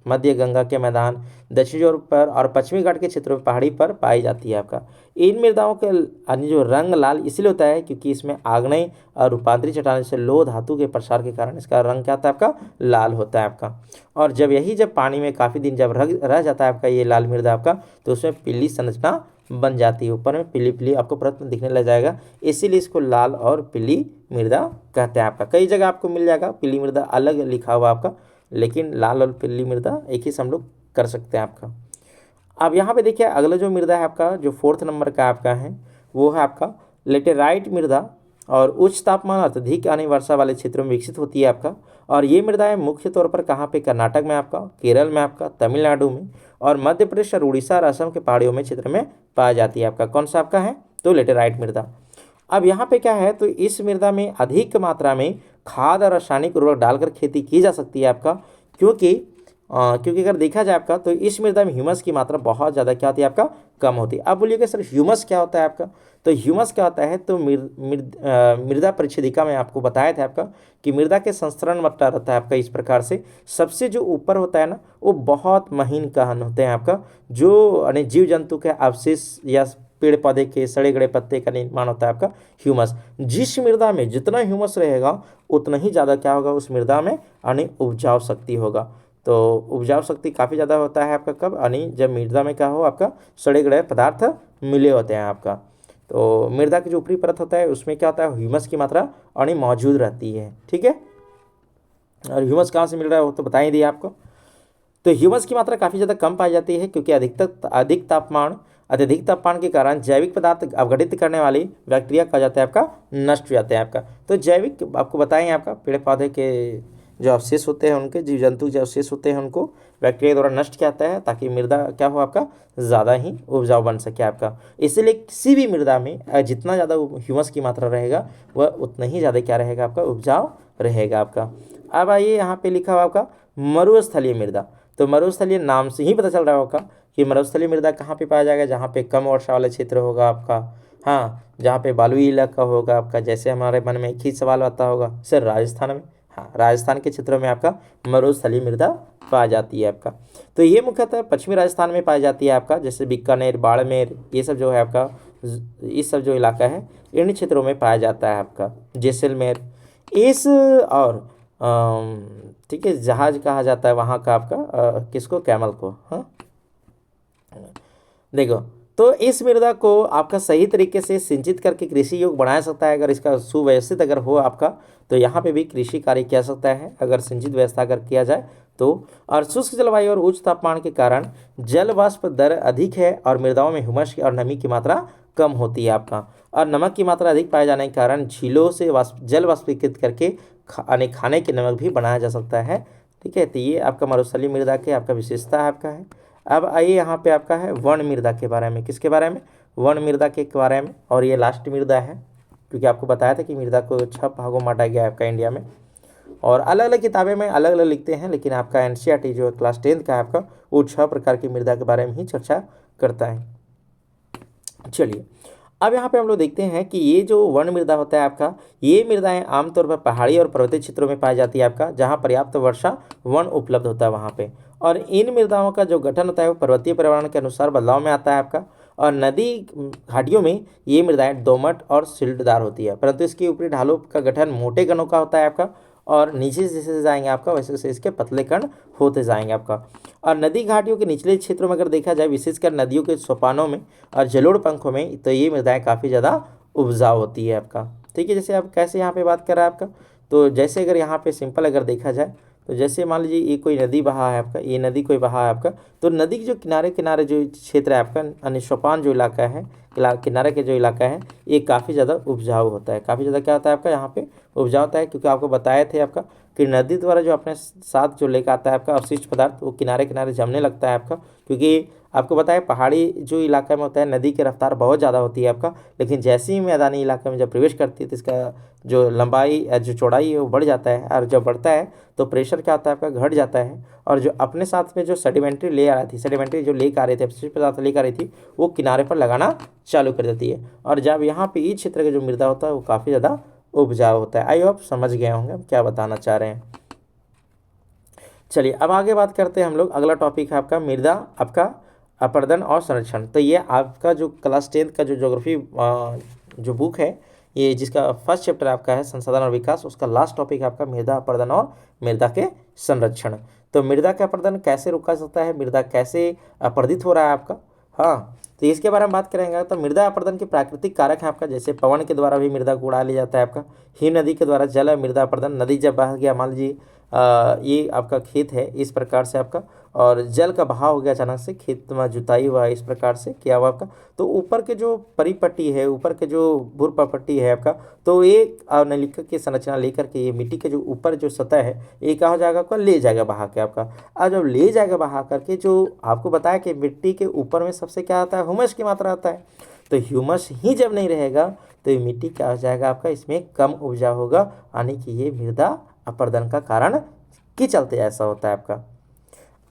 मध्य गंगा के मैदान, दक्षिणी ओर पर और पश्चिमी घाट के क्षेत्रों में पहाड़ी पर पाई जाती है आपका। इन मृदाओं के यानी जो रंग लाल इसलिए होता है क्योंकि इसमें आग्नेय और रूपांतरित चट्टान से लोह धातु के प्रसार के कारण इसका रंग क्या होता है आपका? लाल होता है आपका। और जब पानी में काफ़ी दिन जब रह जाता है आपका ये लाल मृदा आपका, तो उसमें पीली संरचना बन जाती है, ऊपर में पीली पीली आपको परत में दिखने लग जाएगा, इसीलिए इसको लाल और पीली मृदा कहते हैं आपका। कई जगह आपको मिल जाएगा पीली मृदा अलग लिखा हुआ आपका, लेकिन लाल और पीली मृदा एक ही से हम लोग कर सकते हैं आपका। अब यहाँ पे देखिए अगला जो मृदा है आपका, जो 4th नंबर का आपका है, वो है आपका लेटेराइट मृदा, और उच्च तापमान अत्यधिक यानी वर्षा वाले क्षेत्रों में विकसित होती है आपका। और ये मृदाएं मुख्य तौर पर कहाँ पे, कर्नाटक में आपका, केरल में आपका, तमिलनाडु में, और मध्य प्रदेश और उड़ीसा और असम के पहाड़ियों में क्षेत्र में पाई जाती है आपका। कौन सा आपका है, तो लेटेराइट मृदा। अब यहाँ पे क्या है, तो इस मृदा में अधिक मात्रा में खाद और रासायनिक उर्वरक डालकर खेती की जा सकती है आपका, क्योंकि अगर देखा जाए आपका, तो इस मृदा में ह्यूमस की मात्रा बहुत ज़्यादा क्या होती है आपका, कम होती है। अब बोलिएगा सर ह्यूमस क्या होता है आपका, तो ह्यूमस क्या होता है, तो मृदा परिच्छेदिका में आपको बताया था आपका कि मृदा के संस्करण बटा रहता है आपका इस प्रकार से। सबसे जो ऊपर होता है ना, वो बहुत महीन कण होते हैं आपका, जो यानी जीव जंतु के अवशेष या पेड़ पौधे के सड़े गड़े पत्ते का निर्माण होता है आपका ह्यूमस। जिस मृदा में जितना ह्यूमस रहेगा उतना ही ज़्यादा क्या होगा उस मृदा में, यानी उपजाऊ शक्ति होगा। तो उपजाऊ शक्ति काफ़ी ज़्यादा होता है आपका कब, यानी जब मृदा में क्या हो आपका, सड़े गड़े पदार्थ मिले होते हैं आपका। तो मृदा की जो ऊपरी परत होता है उसमें क्या होता है, ह्यूमस की मात्रा यानी मौजूद रहती है। ठीक है, और ह्यूमस कहाँ से मिल रहा है वो तो बता ही दिया आपको। तो ह्यूमस की मात्रा काफ़ी ज़्यादा कम पाई जाती है, क्योंकि अत्यधिक तापमान के कारण जैविक पदार्थ अवघटित करने वाली बैक्टीरिया कहा जाता है आपका, नष्ट हो जाते हैं आपका। तो जैविक आपको बताएं आपका, पेड़ पौधे के जो अवशेष होते हैं, उनके जीव जंतु जो अवशेष होते हैं, उनको बैक्टीरिया द्वारा नष्ट किया जाता है, ताकि मृदा क्या हो आपका, ज़्यादा ही उपजाऊ बन सके आपका। इसलिए किसी भी मृदा में जितना ज़्यादा ह्यूमस की मात्रा रहेगा वह उतना ही ज़्यादा क्या रहेगा आपका, उपजाऊ रहेगा आपका। अब आइए यहाँ पे लिखा हुआ आपका मरुस्थलीय मृदा। तो मरुस्थलीय नाम से ही पता चल रहा होगा कि मरुस्थलीय मृदा कहाँ पे पाया जाएगा, जहाँ पे कम वर्षा वाला क्षेत्र होगा आपका, हाँ, जहाँ पे बालुई इलाका होगा आपका। जैसे हमारे मन में एक ही सवाल आता होगा सर राजस्थान में, हाँ, राजस्थान के क्षेत्रों में आपका मरुस्थलीय मृदा पाई जाती है आपका। तो ये मुख्यतः पश्चिमी राजस्थान में पाई जाती है आपका, जैसे बीकानेर, बाड़मेर, ये सब जो है आपका, इस सब जो इलाका है इन क्षेत्रों में पाया जाता है आपका। जैसलमेर इस और ठीक है, जहाज कहा जाता है वहाँ का आपका किसको, कैमल को। हाँ देखो, तो इस मृदा को आपका सही तरीके से सिंचित करके कृषि योग्य बनाया सकता है। अगर इसका सुव्यवस्थित अगर हो आपका, तो यहाँ पे भी कृषि कार्य किया सकता है अगर सिंचित व्यवस्था अगर किया जाए तो। और शुष्क जलवायु और उच्च तापमान के कारण जल वाष्प दर अधिक है, और मृदाओं में ह्यूमस और नमी की मात्रा कम होती है आपका। और नमक की मात्रा अधिक पाए जाने के कारण झीलों से जल वाष्पीकृत करके खाने के नमक भी बनाया जा सकता है। ठीक है, तो ये आपका मरुस्थलीय मृदा के आपका विशेषता आपका है। अब आइए यहाँ पे आपका है वन मृदा के बारे में। किसके बारे में, वन मृदा के बारे में। और ये लास्ट मृदा है, क्योंकि आपको बताया था कि मृदा को 6 भागों में बांटा गया है आपका इंडिया में, और अलग अलग किताबें में अलग अलग लिखते हैं, लेकिन आपका एनसीईआरटी जो क्लास 10th का है आपका, वो 6 प्रकार की मृदा के बारे में ही चर्चा करता है। चलिए, अब यहाँ पे हम लोग देखते हैं कि ये जो वन मृदा होता है आपका, ये मृदाएं आमतौर पर पहाड़ी और पर्वतीय क्षेत्रों में पाई जाती है आपका, जहाँ पर्याप्त वर्षा वन उपलब्ध होता है वहाँ पे। और इन मृदाओं का जो गठन होता है वो पर्वतीय पर्यावरण के अनुसार बदलाव में आता है आपका। और नदी घाटियों में ये मृदाएं दोमट और सिल्टदार होती है, परंतु इसकी ऊपरी ढालों का गठन मोटे कणों का होता है आपका, और नीचे जैसे जाएंगे आपका वैसे वैसे इसके पतले कण होते जाएंगे आपका। और नदी घाटियों के निचले क्षेत्रों में अगर देखा जाए, विशेषकर नदियों के सोपानों में और जलोढ़ पंखों में, तो ये मृदाएं काफ़ी ज़्यादा उपजाऊ होती है आपका। ठीक है, जैसे आप कैसे यहाँ पे बात कर रहा है आपका, तो जैसे अगर यहाँ पे सिंपल अगर देखा जाए, तो जैसे मान लीजिए ये कोई नदी बहा है आपका, ये नदी कोई बहा है आपका, तो नदी के जो किनारे किनारे जो क्षेत्र है आपका, यानी सोपान जो इलाका है, किनारे के जो इलाका है, ये काफ़ी ज़्यादा उपजाऊ होता है। काफ़ी ज़्यादा क्या होता है आपका यहाँ पे, उपजाऊ होता है, क्योंकि आपको बताए थे आपका कि नदी द्वारा जो अपने साथ जो लेकर आता है आपका अवशिष्ट पदार्थ, वो किनारे किनारे जमने लगता है आपका। क्योंकि आपको बताया पहाड़ी जो इलाका में होता है, नदी की रफ्तार बहुत ज़्यादा होती है आपका, लेकिन जैसे ही मैदानी इलाके में जब प्रवेश करती है, तो इसका जो लंबाई जो चौड़ाई है वो बढ़ जाता है, और जब बढ़ता है तो प्रेशर क्या होता है आपका, घट जाता है। और जो अपने साथ में जो सेडिमेंट्री ले आ रही थी, सेडिमेंट्री जो लेकर आ रही थी, अवशिष्ट पदार्थ लेकर आ रही थी, वो किनारे पर लगाना चालू कर देती है। और जब यहाँ पे इस क्षेत्र का जो मृदा होता है वो काफ़ी ज़्यादा उपजाऊ होता है। आई होप समझ गए होंगे हम क्या बताना चाह रहे हैं। चलिए, अब आगे बात करते हैं हम लोग। अगला टॉपिक है आपका मृदा आपका अपर्दन और संरक्षण। तो ये आपका जो क्लास 10th का जो ज्योग्राफी जो बुक है, ये जिसका फर्स्ट चैप्टर आपका है संसाधन और विकास, उसका लास्ट टॉपिक आपका मृदा अपर्दन और मृदा के संरक्षण। तो मृदा का अपर्दन कैसे रोका सकता है, मृदा कैसे अपर्दित हो रहा है आपका, हाँ, तो इसके बारे में बात करेंगे। तो मृदा अपर्दन के प्राकृतिक कारक है आपका, जैसे पवन के द्वारा भी मृदा को उड़ा लिया जाता है आपका, हिम नदी के द्वारा जल मृदा अपर्दन, नदी जब बह गया, मान लीजिए ये आपका खेत है, इस प्रकार से आपका और जल का बहाव हो गया अचानक से, खेत में जुताई हुआ इस प्रकार से क्या हुआ आपका, तो ऊपर के जो परिपट्टी है, ऊपर के जो भूर पट्टी है आपका, तो एक नलिका की संरचना लेकर के ये मिट्टी के जो ऊपर जो सतह है ये क्या हो जाएगा आपका, ले जाएगा बहा के आपका। और जब ले जाएगा बहा करके, जो आपको बताया कि मिट्टी के ऊपर में सबसे क्या आता है, ह्यूमस की मात्रा आता है। तो ह्यूमस ही जब नहीं रहेगा तो ये मिट्टी क्या हो जाएगा आपका, इसमें कम उपजाऊ होगा, यानी कि ये मृदा अपरदन का कारण के चलते ऐसा होता है आपका।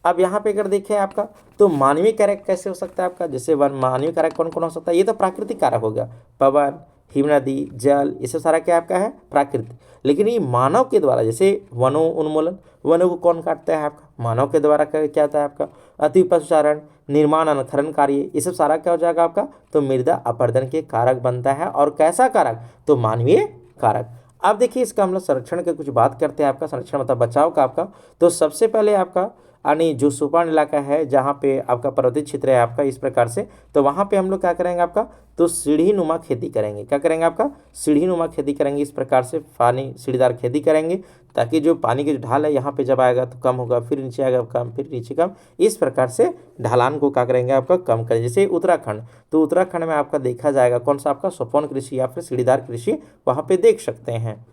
अब यहाँ पे अगर देखें आपका, तो मानवीय कारक कैसे हो सकता है आपका, जैसे वन मानवीय कारक कौन कौन हो सकता है, ये तो प्राकृतिक कारक हो गया, पवन, हिम नदी, जल, ये सब सारा क्या आपका है, प्राकृतिक। लेकिन ये मानव के द्वारा, जैसे वनों उन्मूलन, वनों को कौन काटता है आपका, मानव के द्वारा क्या होता है आपका, अति पशुचारण, निर्माण अनखनन कार्य, ये सब सारा क्या हो जाएगा आपका, तो मृदा अपरदन के कारक बनता है। और कैसा कारक, तो मानवीय कारक। अब देखिए इसका हम लोग संरक्षण के कुछ बात करते हैं आपका, संरक्षण मतलब बचाव का आपका। तो सबसे पहले आपका यानी जो सुपान इलाका है, जहाँ पे आपका पर्वतीय क्षेत्र है आपका इस प्रकार से, तो वहाँ पे हम लोग क्या करेंगे आपका, तो सीढ़ी नुमा खेती करेंगे। क्या करेंगे आपका, सीढ़ी नुमा खेती करेंगे, इस प्रकार से पानी सीढ़ीदार खेती करेंगे, ताकि जो पानी की जो ढाल है यहाँ पे जब आएगा तो कम होगा, फिर नीचे आएगा कम, फिर नीचे कम, इस प्रकार से ढलान को क्या करेंगे आपका, कम करें। जैसे उत्तराखंड, तो उत्तराखंड में आपका देखा जाएगा कौन सा आपका, सोपान कृषि या फिर सीढ़ीदार कृषि वहाँ पे देख सकते हैं।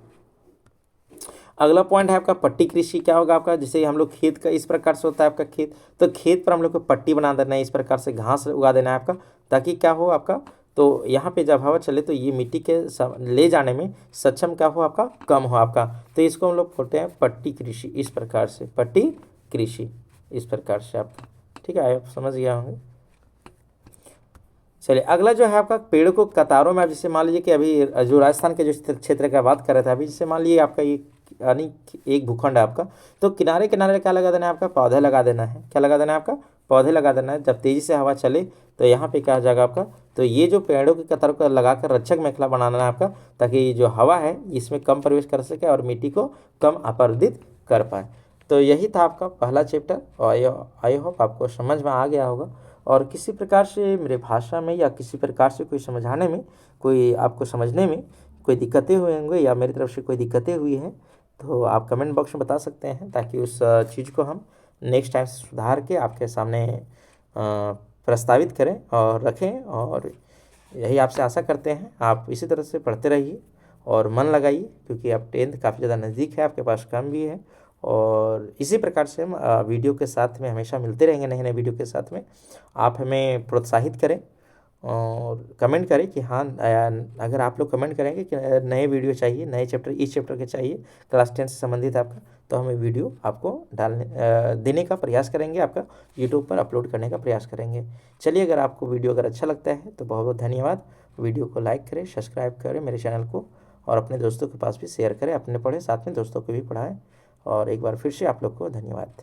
अगला पॉइंट है आपका पट्टी कृषि। क्या होगा आपका, जैसे हम लोग खेत का इस प्रकार से होता है आपका खेत, तो खेत पर हम लोग को पट्टी बना देना है, इस प्रकार से घास उगा देना है आपका, ताकि क्या हो आपका, तो यहाँ पे जब हवा चले तो ये मिट्टी के ले जाने में सक्षम क्या हो आपका, कम हो आपका। तो इसको हम लोग बोलते हैं पट्टी कृषि, इस प्रकार से पट्टी कृषि, इस प्रकार से आपका, ठीक है, आप समझ गया होंगे। चलिए अगला जो है आपका, पेड़ को कतारों में, आप जैसे मान लीजिए कि अभी जो राजस्थान के जो क्षेत्र का बात कर रहे थे अभी, जैसे मान लीजिए आपका ये यानी एक भूखंड है आपका, तो किनारे किनारे क्या लगा देना है आपका, पौधे लगा देना है। क्या लगा देना है आपका, पौधे लगा देना है। जब तेजी से हवा चले तो यहाँ पे क्या हो जाएगा आपका, तो ये जो पेड़ों की कतारों को लगाकर रक्षक मेखला बनाना है आपका, ताकि जो हवा है इसमें कम प्रवेश कर सके और मिट्टी को कम अपरदित कर पाए। तो यही था आपका पहला चैप्टर, और आई होप आपको समझ में आ गया होगा। और किसी प्रकार से मेरे भाषा में या किसी प्रकार से कोई समझाने में, कोई आपको समझने में कोई दिक्कतें हुए होंगे या मेरी तरफ से कोई दिक्कतें हुई हैं, तो आप कमेंट बॉक्स में बता सकते हैं, ताकि उस चीज़ को हम नेक्स्ट टाइम सुधार के आपके सामने प्रस्तावित करें और रखें। और यही आपसे आशा करते हैं, आप इसी तरह से पढ़ते रहिए और मन लगाइए, क्योंकि अब 10th काफ़ी ज़्यादा नज़दीक है, आपके पास काम भी है। और इसी प्रकार से हम वीडियो के साथ में हमेशा मिलते रहेंगे, नए नए वीडियो के साथ में। आप हमें प्रोत्साहित करें और कमेंट करें कि हाँ, अगर आप लोग कमेंट करेंगे कि नए वीडियो चाहिए, नए चैप्टर इस चैप्टर के चाहिए क्लास 10 से संबंधित आपका, तो हमें वीडियो आपको देने का प्रयास करेंगे, आपका यूट्यूब पर अपलोड करने का प्रयास करेंगे। चलिए, अगर आपको वीडियो अगर अच्छा लगता है तो बहुत बहुत धन्यवाद। वीडियो को लाइक करें, सब्सक्राइब करें मेरे चैनल को, और अपने दोस्तों के पास भी शेयर करें, अपने पढ़ें, साथ में दोस्तों को भी पढ़ाएँ। और एक बार फिर से आप लोग को धन्यवाद।